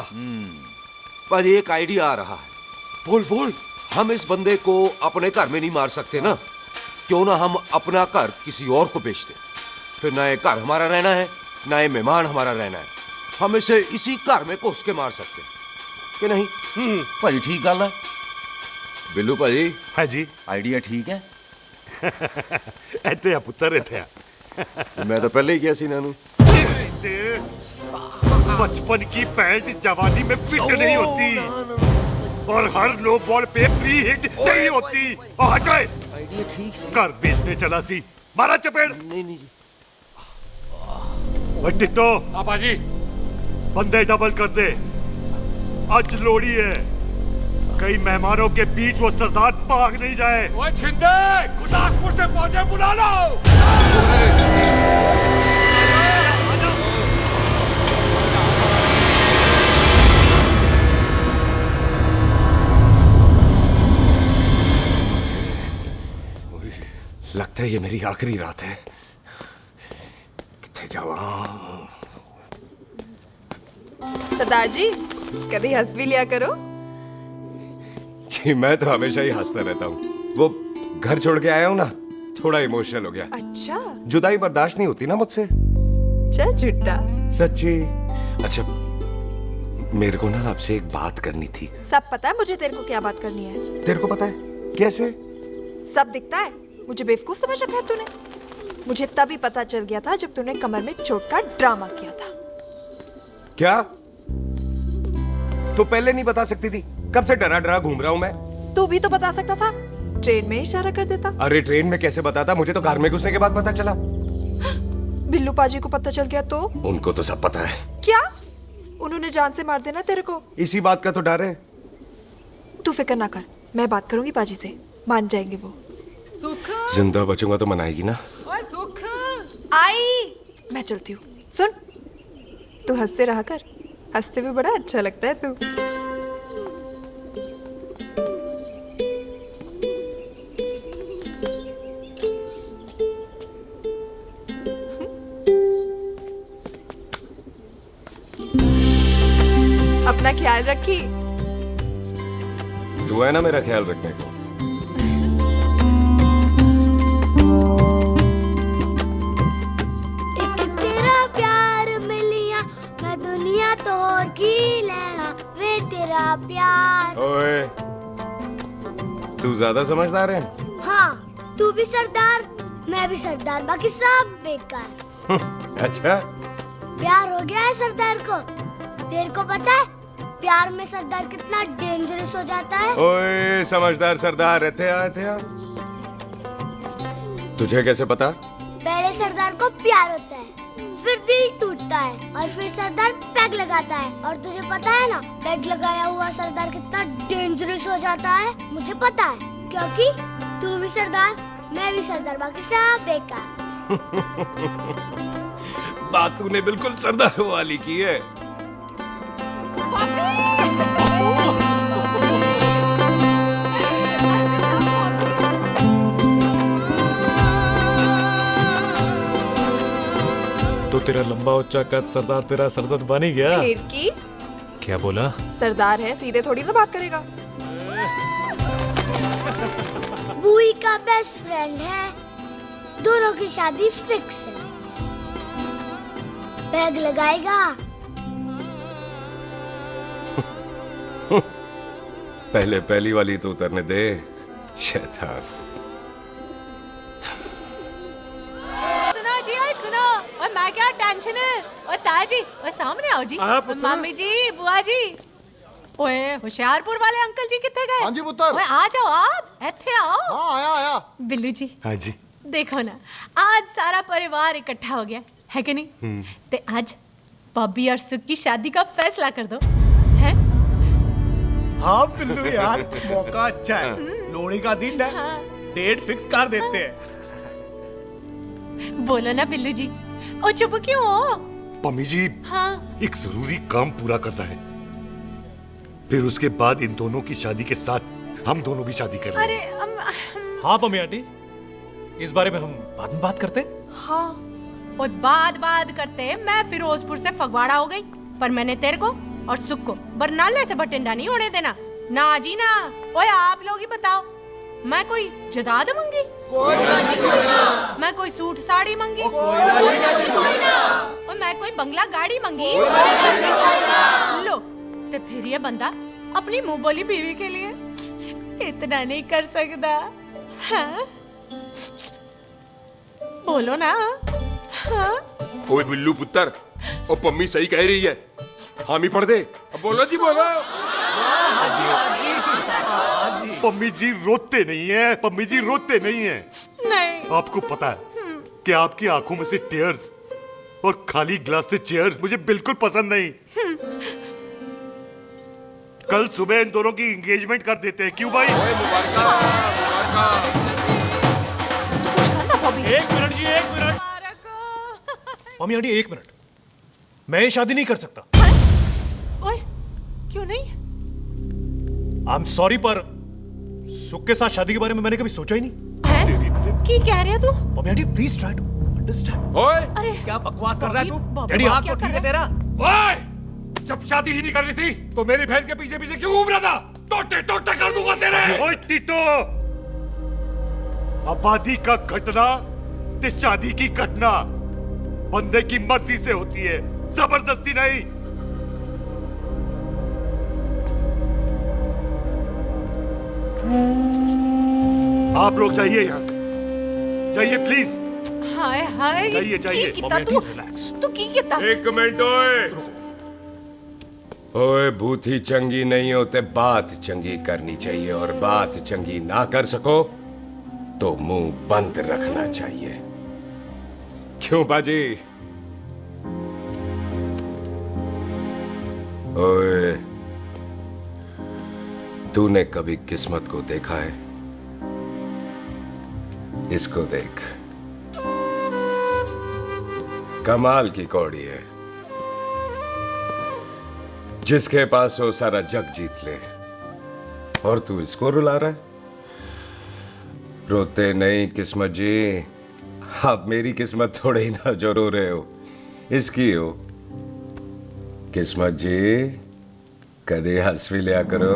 पाजी एक आइडिया आ रहा है। बोल बोल। हम इस बंदे को अपने घर में नहीं मार सकते ना, क्यों ना हम अपना घर किसी और को बेच दें। फिर ना ये घर हमारा रहना है, ना ये मेहमान हमारा रहना है। हम इसे इसी घर में घुस के मार सकते कि नहीं? भाजी ठीक गल है। बिल्लू भाजी। हाँ जी। आइडिया ठीक है। ਇੱਥੇ ਆ ਪੁੱਤਰ ਇੱਥੇ ਆ। मैं तो पहले ही किया सी नानू। बचपन की पैंट जवानी में फिट नहीं होती और हर नो बॉल पे फ्री हिट नहीं होती। हट गए। आइडिया ठीक से। घर बेचने चला सी, मारा चपेड़। नहीं नहीं। ओए टिट्टो। हाँ बाजी। बंदे डबल कर दे, आज लोड़ी है। कई मेहमानों के बीच वो सरदार भाग नहीं जाए। ओए छिंदे, गुरदासपुर से फौजें बुला लो। लगता है ये मेरी आखिरी रात है। किथे जावा? सरदार जी कभी हंस भी लिया करो। जी मैं तो हमेशा ही हंसता रहता हूँ। वो घर छोड़ के आया हूँ ना, थोड़ा इमोशनल हो गया। अच्छा, जुदाई बर्दाश्त नहीं होती ना मुझसे। चल झूठा। सच्ची। अच्छा, मेरे को ना आपसे एक बात करनी थी। सब पता है मुझे तेरे को क्या बात करनी है। तेरे को पता है? कैसे? सब दिखता है। मुझे बेवकूफ समझ रखा है तूने। मुझे तभी पता चल गया था जब तूने कमर में चोट का ड्रामा किया था। क्या? तो पहले नहीं बता सकती थी? कब से डरा डरा घूम रहा हूँ मैं। तू भी तो बता सकता था, ट्रेन में इशारा कर देता। अरे ट्रेन में कैसे बताता? मुझे तो कार में घुसने के बाद पता चला। बिल्लू पाजी को पता चल गया तो? उनको तो सब पता है। क्या? उन्होंने जान से मार देना तेरे को। इसी बात का तो डर है। तू फिक्र ना कर, मैं बात करूंगी पाजी से, मान जाएंगे वो। सुख, जिंदा बचूंगा तो मनाएगी ना? ओए सुख, आई मैं चलती हूँ। सुन, तू हंसते रहा कर, हंसते भी बड़ा अच्छा लगता है तू। अपना ख्याल रखी। तू है ना मेरा ख्याल रखने को। एक तेरा प्यार मिलिया मैं दुनिया तोड़ की लेना वे तेरा प्यार। ओए, तू ज्यादा समझदार है। हाँ, तू भी सरदार, मैं भी सरदार, बाकी सब बेकार। अच्छा, प्यार हो गया है सरदार को। तेरे को पता है प्यार में सरदार कितना डेंजरस हो जाता है? ओए समझदार सरदार रहते आ। तुझे कैसे पता? पहले सरदार को प्यार होता है, फिर दिल टूटता है और फिर सरदार पैग लगाता है। और तुझे पता है ना, पैग लगाया हुआ सरदार कितना डेंजरस हो जाता है? मुझे पता है, क्योंकि तू भी सरदार, मैं भी सरदार, बाकी सब बेकार। बात तूने बिल्कुल सरदार वाली की है। तो तेरा लंबा उच्चा कद सरदार तेरा सरदर्द बन ही गया। फिर की? क्या बोला? सरदार है, सीधे थोड़ी ना बात करेगा। बुई का बेस्ट फ्रेंड है, दोनों की शादी फिक्स है। पैग लगाएगा। पहले पहली वाली तो उतरने दे, शैतान। सुनो जी, ओए सुनो, और मैं क्या टेंशन है? और ताजी, और सामने आओ जी। मम्मी जी, बुआ जी। ओए होशियारपुर वाले अंकल जी कितने गए? हाँ जी पुत्र। ओए आ जाओ आप, इत्थे आओ। हाँ आया। बिल्लू जी। हाँ जी। देखो ना, आज सारा परिवार इकट्ठा हो गया है कि नहीं? ते आज बॉबी और सुख की शादी का फैसला कर दो, है? हाँ बिल्लू यार, मौका अच्छा है। लोहड़ी का दिन है, डेट फिक्स कर देते हैं। बोलो ना बिल्लू जी, और चुप क्यों हो? पम्मी जी, हाँ। एक जरूरी काम पूरा करना है, फिर उसके बाद इन दोनों की शादी के साथ हम दोनों भी शादी कर अरे हाँ पम्मी आंटी, इस बारे में हम बाद में बात करते। हाँ, और बाद करते मैं फिरोजपुर से फगवाड़ा हो गई, पर मैंने तेरे को और सुख को बरनाले से बठिंडा नहीं होने देना। ना जी ना। ओए आप लोग ही बताओ, मैं कोई जदाद मंगी? मैं कोई सूट साड़ी मंगी? और मैं कोई बंगला गाड़ी मंगी? लो, तो फिर ये बंदा अपनी मुंह बोली बीवी के लिए इतना नहीं कर सकता, हाँ? बोलो ना। हाँ? ओए बिल्लू पुत्र, ओ पम्मी सही कह रही है, हामी पढ़ दे। अब बोलो जी, बोलो। पम्मी जी रोते नहीं है, पम्मी जी रोते नहीं है। नहीं। आपको पता है कि आपकी आंखों में से टीयर्स और खाली ग्लास से चेयर्स मुझे बिल्कुल पसंद नहीं। कल सुबह इन दोनों की एंगेजमेंट कर देते हैं, क्यों भाई? एक मिनट जी, एक मिनट। मम्मी आंटी, एक मिनट। मैं ये शादी नहीं कर सकता। ओए, क्यों नहीं? आई एम सॉरी, पर सुख के साथ शादी के बारे में मैंने कभी सोचा ही नहीं। है? की कह रहे तू? Mummy aunty, please try to understand. ओए, अरे क्या बकवास कर रहा है तू? बॉबी, डैडी, हाथ क्या तो कर ठीक है रहा तेरा? ओए, जब शादी ही नहीं करनी थी तो मेरी बहन के पीछे पीछे क्यों घूम रहा था? टोटे टोटे कर दूंगा तेरे। ओए टीटो, आबादी का घटना ते शादी की घटना बंदे की मर्जी से होती है, जबरदस्ती नहीं। आप लोग जाइए यहाँ से, जाइए प्लीज। हाय हाय, जाइए, जाइए। की कितना तू की कितना? एक मिनट ओए। ओए, भूथी चंगी नहीं होते, बात चंगी करनी चाहिए, और बात चंगी ना कर सको तो मुंह बंद रखना चाहिए। क्यों बाजी? ओए, तूने कभी किस्मत को देखा है? इसको देख, कमाल की कौड़ी है। जिसके पास हो सारा जग जीत ले, और तू इसको रुला रहा है? रोते नहीं किस्मत जी, आप मेरी किस्मत थोड़े ही ना जो रो रहे हो, इसकी हो। किस्मत जी, कदे हंस भी लिया करो।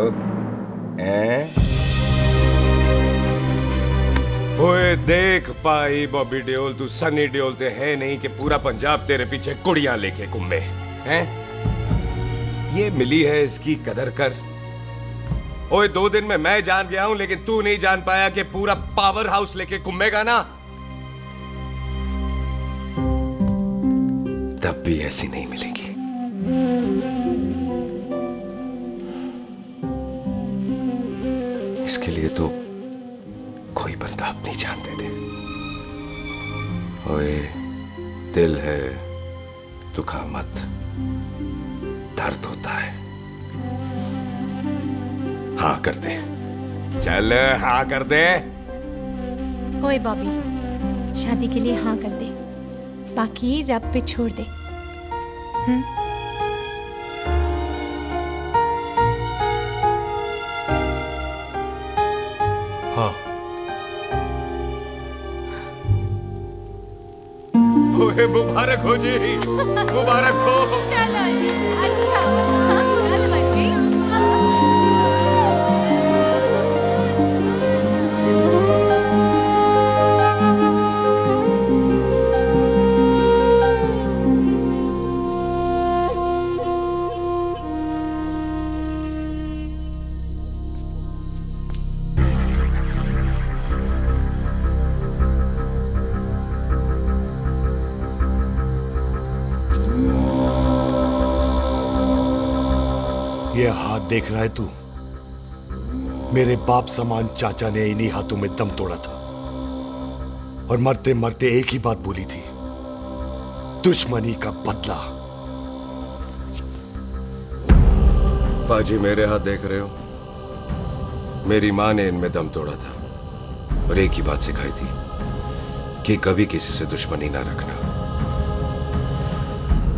ओए देख पाई बॉबी देओल, तू सनी देओल ते है नहीं कि पूरा पंजाब तेरे पीछे कुड़ियां लेके घूमे हैं? ये मिली है, इसकी कदर कर। ओए, 2 दिन में मैं जान गया हूं, लेकिन तू नहीं जान पाया कि पूरा पावर हाउस लेके घूमेगा ना, तब भी ऐसी नहीं मिलेगी। इसके लिए तो कोई बंदा अपनी जान दे दे। ओए, दिल है, दुखा मत, दर्द होता है। हाँ कर दे, चल हाँ कर दे। ओए बॉबी, शादी के लिए हाँ कर दे, बाकी रब पे छोड़ दे। हाँ। ओए, मुबारक हो जी, मुबारक हो। चलो जी, अच्छा, चल बन गई। ये हाथ देख रहा है तू? मेरे बाप समान चाचा ने इन्हीं हाथों में दम तोड़ा था, और मरते मरते एक ही बात बोली थी, दुश्मनी का बदला। पाजी, मेरे हाथ देख रहे हो? मेरी माँ ने इनमें दम तोड़ा था, और एक ही बात सिखाई थी कि कभी किसी से दुश्मनी ना रखना,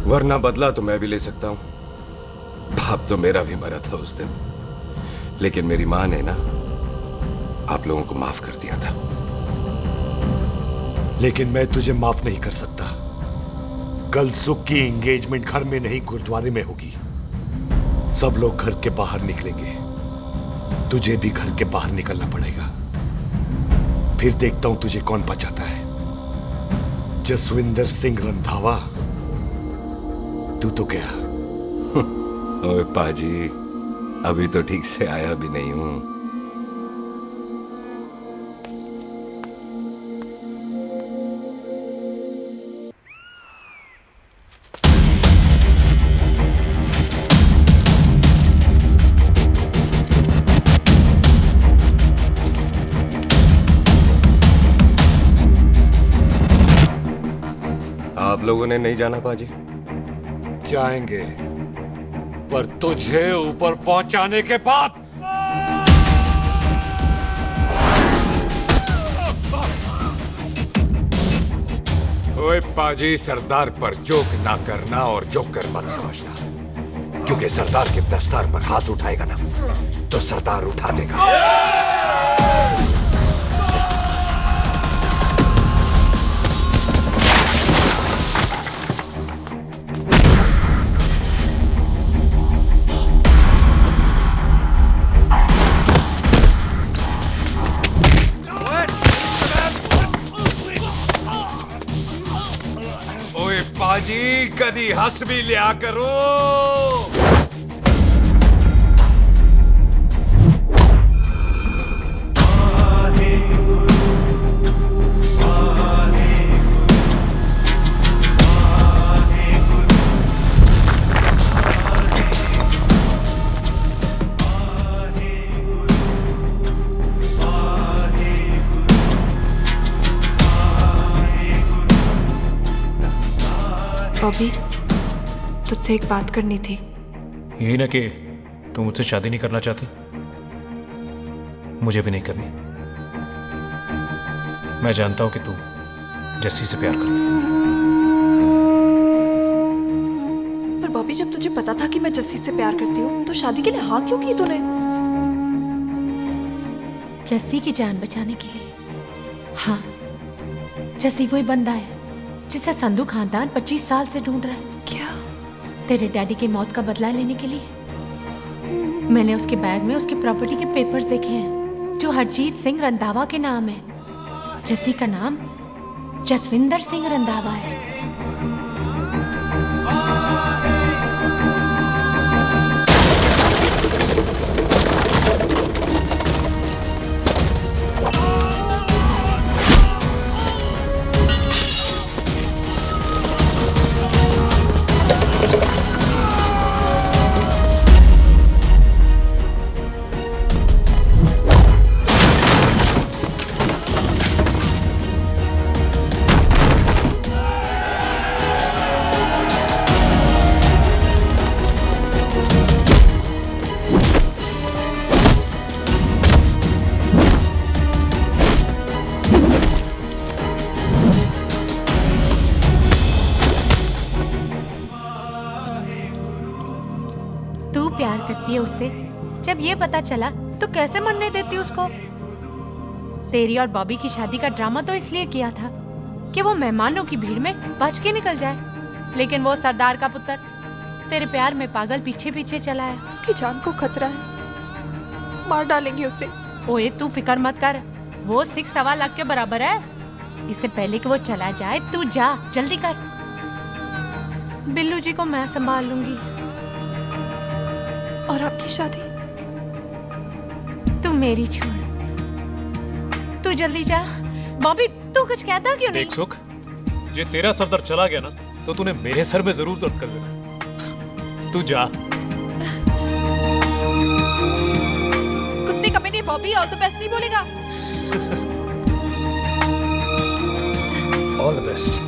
वरना बदला तो मैं भी ले सकता हूं। बाप तो मेरा भी मरा था उस दिन, लेकिन मेरी माँ ने ना आप लोगों को माफ कर दिया था। लेकिन मैं तुझे माफ नहीं कर सकता। कल सुख की एंगेजमेंट घर में नहीं, गुरुद्वारे में होगी। सब लोग घर के बाहर निकलेंगे, तुझे भी घर के बाहर निकलना पड़ेगा। फिर देखता हूं तुझे कौन बचाता है। जसविंदर सिंह रंधावा, तू तो गया। ओए पाजी, अभी तो ठीक से आया भी नहीं हूं। आप लोगों ने नहीं जाना पाजी? जाएंगे, पर तुझे ऊपर पहुंचाने के बाद ओए पाजी, सरदार पर जोक ना करना और जोकर मत समझना, क्योंकि सरदार के दस्तार पर हाथ उठाएगा ना तो सरदार उठा देगा। ओए पाजी, कदी हंस भी लिया करो। बॉबी, तुझसे एक बात करनी थी। यही ना कि तुम मुझसे शादी नहीं करना चाहती, मुझे भी नहीं करनी। मैं जानता हूं कि तू जस्सी से प्यार करती है। पर बॉबी, जब तुझे पता था कि मैं जस्सी से प्यार करती हूँ तो शादी के लिए हाँ क्यों की तूने? जस्सी की जान बचाने के लिए। हाँ, जस्सी वही बंदा है जिसे संधू खानदान 25 साल से ढूंढ रहा है। क्या? तेरे डैडी की मौत का बदला लेने के लिए। मैंने उसके बैग में उसकी प्रॉपर्टी के पेपर्स देखे हैं जो हरजीत सिंह रंधावा के नाम है। जस्सी का नाम जसविंदर सिंह रंधावा है। प्यार करती है उससे। जब ये पता चला तो कैसे मरने देती उसको। तेरी और बॉबी की शादी का ड्रामा तो इसलिए किया था कि वो मेहमानों की भीड़ में बच के निकल जाए, लेकिन वो सरदार का पुत्र तेरे प्यार में पागल पीछे पीछे चला है। उसकी जान को खतरा है, मार डालेंगे उसे। ओए तू फिक्र मत कर, वो 6.25 लाख के बराबर है। इससे पहले कि वो चला जाए तू जा, जल्दी कर। बिल्लू जी को मैं संभाल लूंगी। और आपकी शादी? तू मेरी छोड़, तू जल्दी जा। बॉबी तू कुछ कहता क्यों नहीं? देख सुख, जे तेरा सरदार चला गया ना तो तूने मेरे सर में जरूर दर्द कर देना। तू जा। कुत्ते कमीने बॉबी, और तो बेस्ट नहीं बोलेगा। All the best.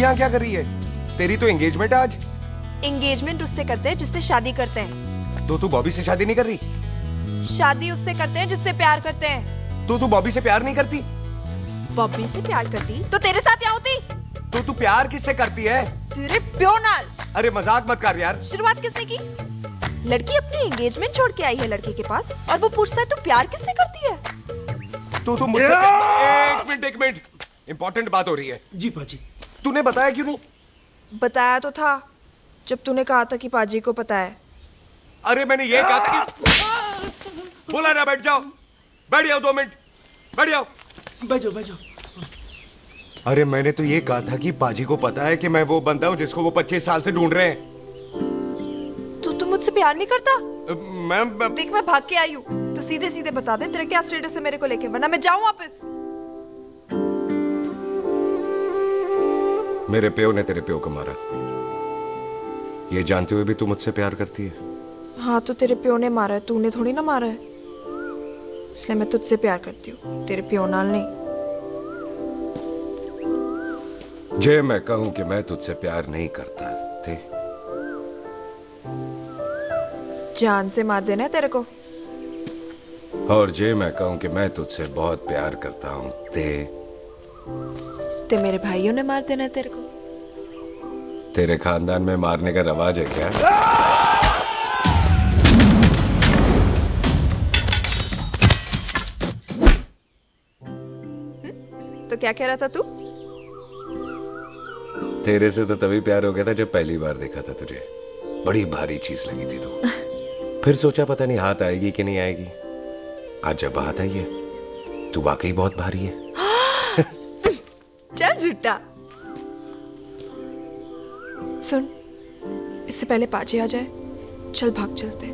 यहाँ क्या कर रही है? तेरी तो एंगेजमेंट है आज। एंगेजमेंट उससे करते हैं जिससे शादी करते हैं। तो तू बॉबी से शादी नहीं कर रही? शादी उससे करते हैं जिससे प्यार करते हैं। तो तू बॉबी से प्यार नहीं करती? बॉबी से प्यार करती तो तेरे साथ क्या होती? तो तू प्यार किससे करती है? तेरे प्यो नाल। अरे मजाक मत कर यार। शुरुआत किसने की? लड़की अपनी एंगेजमेंट छोड़ के आई है लड़के के पास और वो पूछता है तू प्यार किससे करती है? तो मुझसे एक मिनट इंपॉर्टेंट बात हो रही है। जी पाजी। तूने बताया क्यों नहीं? बताया तो था, जब तूने कहा था कि पाजी को पता है। अरे मैंने ये कहा था कि बोला ना बैठ जाओ, बैठ जाओ 2 मिनट, बैठ जाओ, बैठ जाओ। अरे मैंने तो ये कहा था कि पाजी को पता है कि मैं वो बंदा हूं जिसको वो 25 साल से ढूंढ रहे हैं। तू मुझसे प्यार नहीं करता? मैं देख मैं भाग के आई हूँ, तो सीधे सीधे बता दे तेरा क्या स्टेटस है मेरे को लेके, वरना मैं जाऊँ वापस। मेरे प्यो ने तेरे प्यो को मारा, ये जानते हुए भी तू मुझसे प्यार करती है? हाँ तो तेरे प्यो ने मारा है, तूने थोड़ी ना मारा है, इसलिए मैं तुझसे प्यार करती हूँ, तेरे प्यो नाल नहीं। जे मैं कहूं कि मैं तुझसे प्यार नहीं करता थे, जान से मार देना है तेरे को। और जे मैं कहूं कि मैं तुझसे बहुत प्यार करता हूं ते मेरे भाइयों ने मार देना है तेरे को। तेरे खानदान में मारने का रवाज है क्या? तो क्या कह रहा था तू? तेरे से तो तभी प्यार हो गया था जब पहली बार देखा था तुझे, बड़ी भारी चीज लगी थी तू। फिर सोचा पता नहीं हाथ आएगी कि नहीं आएगी, आज जब हाथ आई है तू वाकई बहुत भारी है। चल झूठा। सुन, इससे पहले पाजी आ जाए, चल भाग चलते।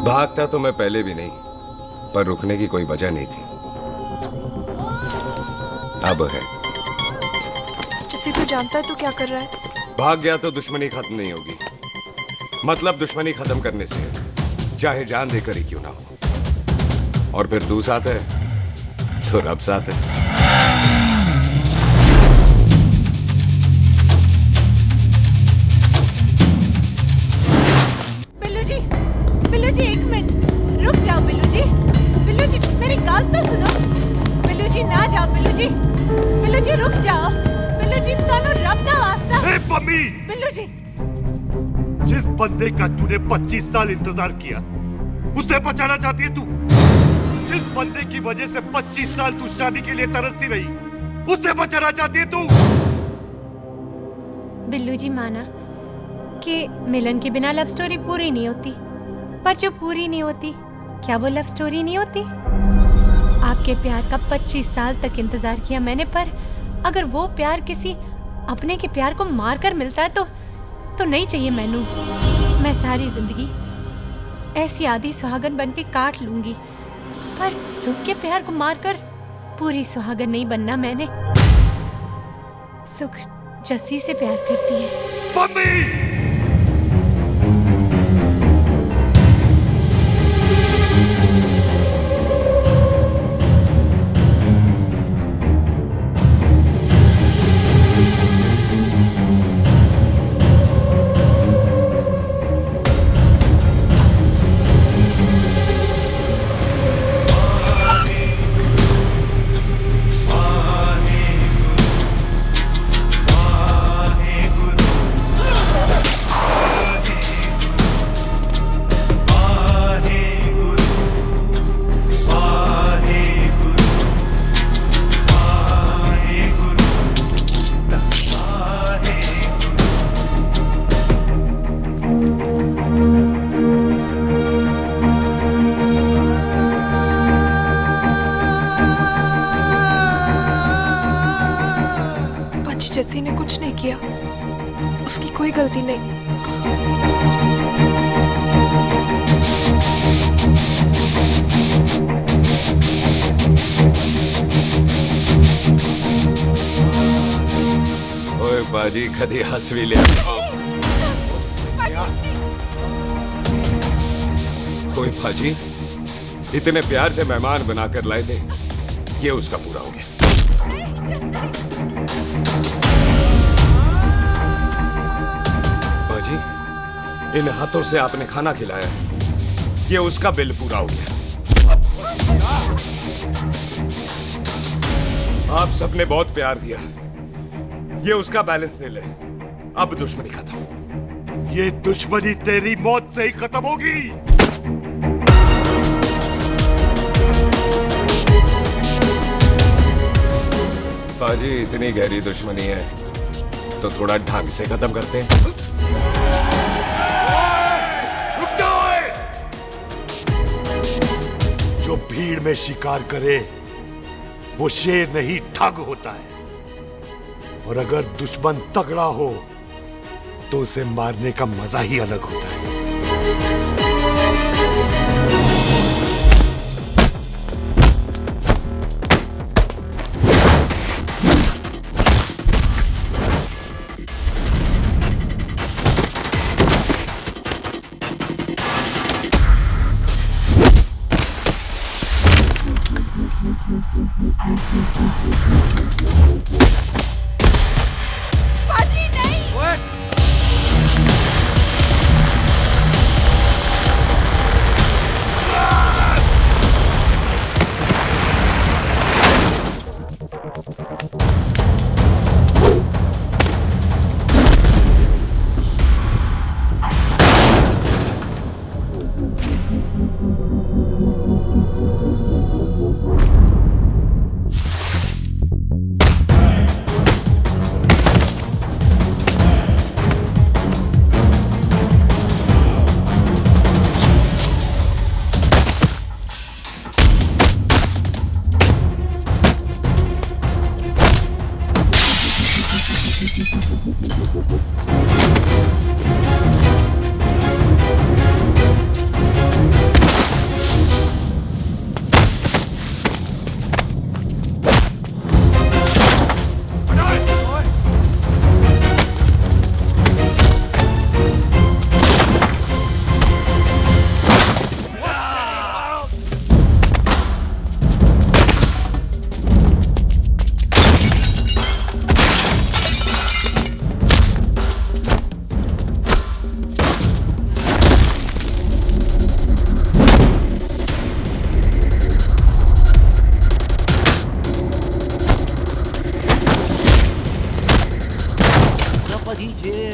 भागता तो मैं पहले भी नहीं, पर रुकने की कोई वजह नहीं थी, अब है। जैसे तू जानता है तू क्या कर रहा है। भाग गया तो दुश्मनी खत्म नहीं होगी, मतलब दुश्मनी खत्म करने से चाहे जान देकर ही क्यों ना हो। और फिर तू साथ है तो रब साथ है। बिल्लू जी 1 मिनट रुक जाओ। बिल्लू जी मेरी बात तो सुनो। बिल्लू जी ना जाओ। बिल्लू जी रुक जाओ। बिल्लू जी दोनों रब दा वास्ता। ए पम्मी, बिल्लू जी जिस बंदे का तूने 25 साल इंतजार किया उसे बचाना चाहती है तू? जिस बंदे की वजह से 25 साल तू शादी के लिए तरसती रही उसे बचाना चाहती है तू? बिल्लू जी माना कि मिलन के बिना लव स्टोरी पूरी नहीं होती, पर जो पूरी नहीं होती क्या वो लव स्टोरी नहीं होती? आपके प्यार का 25 साल तक इंतजार किया मैंने, पर अगर वो प्यार किसी अपने के प्यार को मार कर मिलता है तो नहीं चाहिए मैनू। मैं सारी जिंदगी ऐसी आधी सुहागन बन के काट लूंगी, पर सुख के प्यार को मारकर पूरी सुहागन नहीं बनना मैंने। सुख जस्सी से प्यार करती है। मम्मी! जस्सी ने कुछ नहीं किया, उसकी कोई गलती नहीं। ओए बाजी कदी हंस भी लिया। ओए बाजी इतने प्यार से मेहमान बनाकर लाए थे, ये उसका पूरा हो गया। बाजी इन हाथों से आपने खाना खिलाया, ये उसका बिल पूरा हो गया। आप सबने बहुत प्यार दिया, ये उसका बैलेंस ले ले। अब दुश्मनी खत्म। ये दुश्मनी तेरी मौत से ही खत्म होगी। बाजी इतनी गहरी दुश्मनी है तो थोड़ा ढंग से खत्म करते हैं। जो भीड़ में शिकार करे वो शेर नहीं ठग होता है, और अगर दुश्मन तगड़ा हो तो उसे मारने का मजा ही अलग होता है। पाजी नहीं।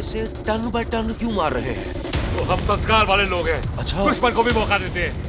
ऐसे टन बाय टन क्यों मार रहे हैं? तो हम संस्कार वाले लोग हैं। अच्छा। दुश्मन को भी मौका देते हैं।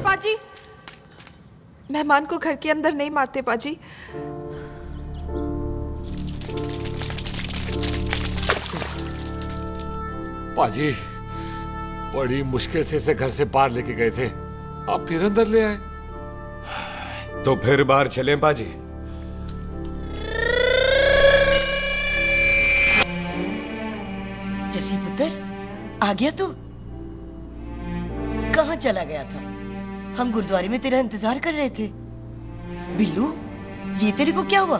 पाजी, मेहमान को घर के अंदर नहीं मारते पाजी। पाजी बड़ी मुश्किल से इसे घर से बाहर लेके गए थे, आप फिर अंदर ले आए। तो फिर बाहर चलें पाजी? जसी पुत्र, आ गया तू? कहाँ चला गया था? हम गुरुद्वारे में तेरा इंतजार कर रहे थे। बिल्लू, ये तेरे को क्या हुआ?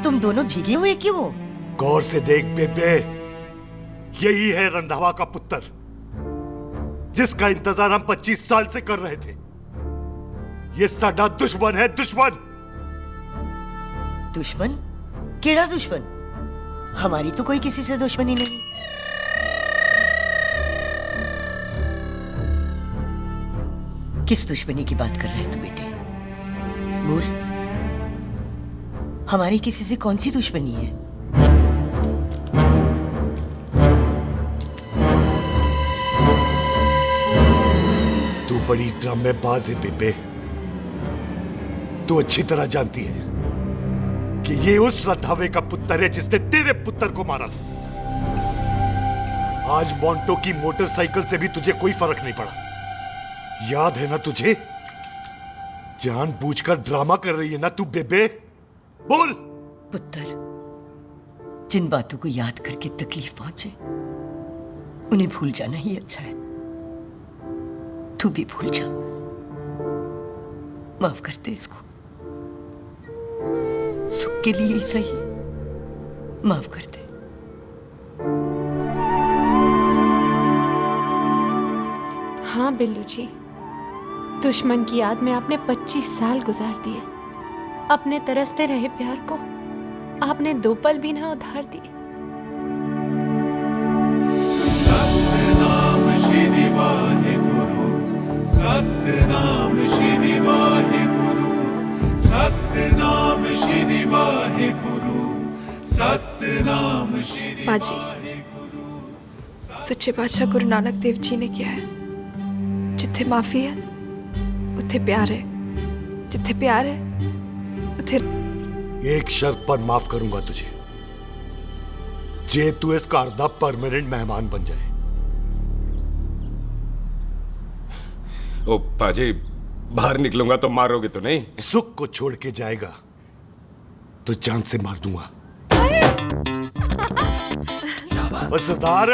तुम दोनों भीगे हुए क्यों हो? गौर से देख बेबे, यही है रंधावा का पुत्र, जिसका इंतजार हम 25 साल से कर रहे थे। ये साडा दुश्मन है, दुश्मन। दुश्मन? केड़ा दुश्मन? हमारी तो कोई किसी से दुश्मनी नहीं। किस दुश्मनी की बात कर रहे तू बेटे? बोल, हमारी किसी से कौन सी दुश्मनी है? तू बड़ी ड्रामेबाज है बेबे। तू अच्छी तरह जानती है कि ये उस रंधावे का पुत्र है जिसने तेरे पुत्र को मारा था। आज मोंटो की मोटरसाइकिल से भी तुझे कोई फर्क नहीं पड़ा। याद है ना तुझे? जानबूझकर ड्रामा कर रही है ना तू बेबे? बोल। पुत्र, जिन बातों को याद करके तकलीफ पहुंचे उन्हें भूल जाना ही अच्छा है। तू भी भूल जा। माफ कर दे इसको, सुख के लिए ही सही। माफ कर दे। हाँ बिल्लू जी, दुश्मन की याद में आपने 25 साल गुजार दिए। अपने तरसते रहे प्यार को आपने 2 पल भी ना उधार दिए। सतनाम श्री वाहेगुरु, सतनाम श्री वाहेगुरु, सतनाम श्री वाहेगुरु, सतनाम श्री। पाजी, सच्चे बादशाह गुरु नानक देव जी ने किया है, जिथे माफी है उथे प्यार है, जिथे प्यार है उथे। एक शर्त पर माफ करूंगा तुझे, जे तू इस घर दा परमानेंट मेहमान बन जाए। ओ पाजी, बाहर निकलूंगा तो मारोगे तो नहीं? सुख को छोड़ के जाएगा तो जान से मार दूंगा। सरदार,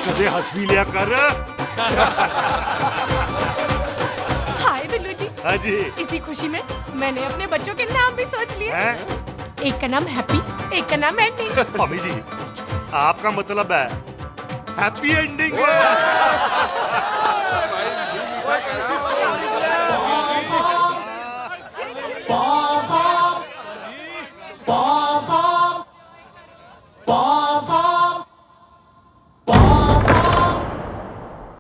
कदे हंस भी लिया कर। हाय बिल्लू जी। हाँ जी। इसी खुशी में मैंने अपने बच्चों के नाम भी सोच लिए। एक का नाम हैप्पी, एक का नाम एंडिंग। मम्मी जी, आपका मतलब है हैप्पी एंडिंग?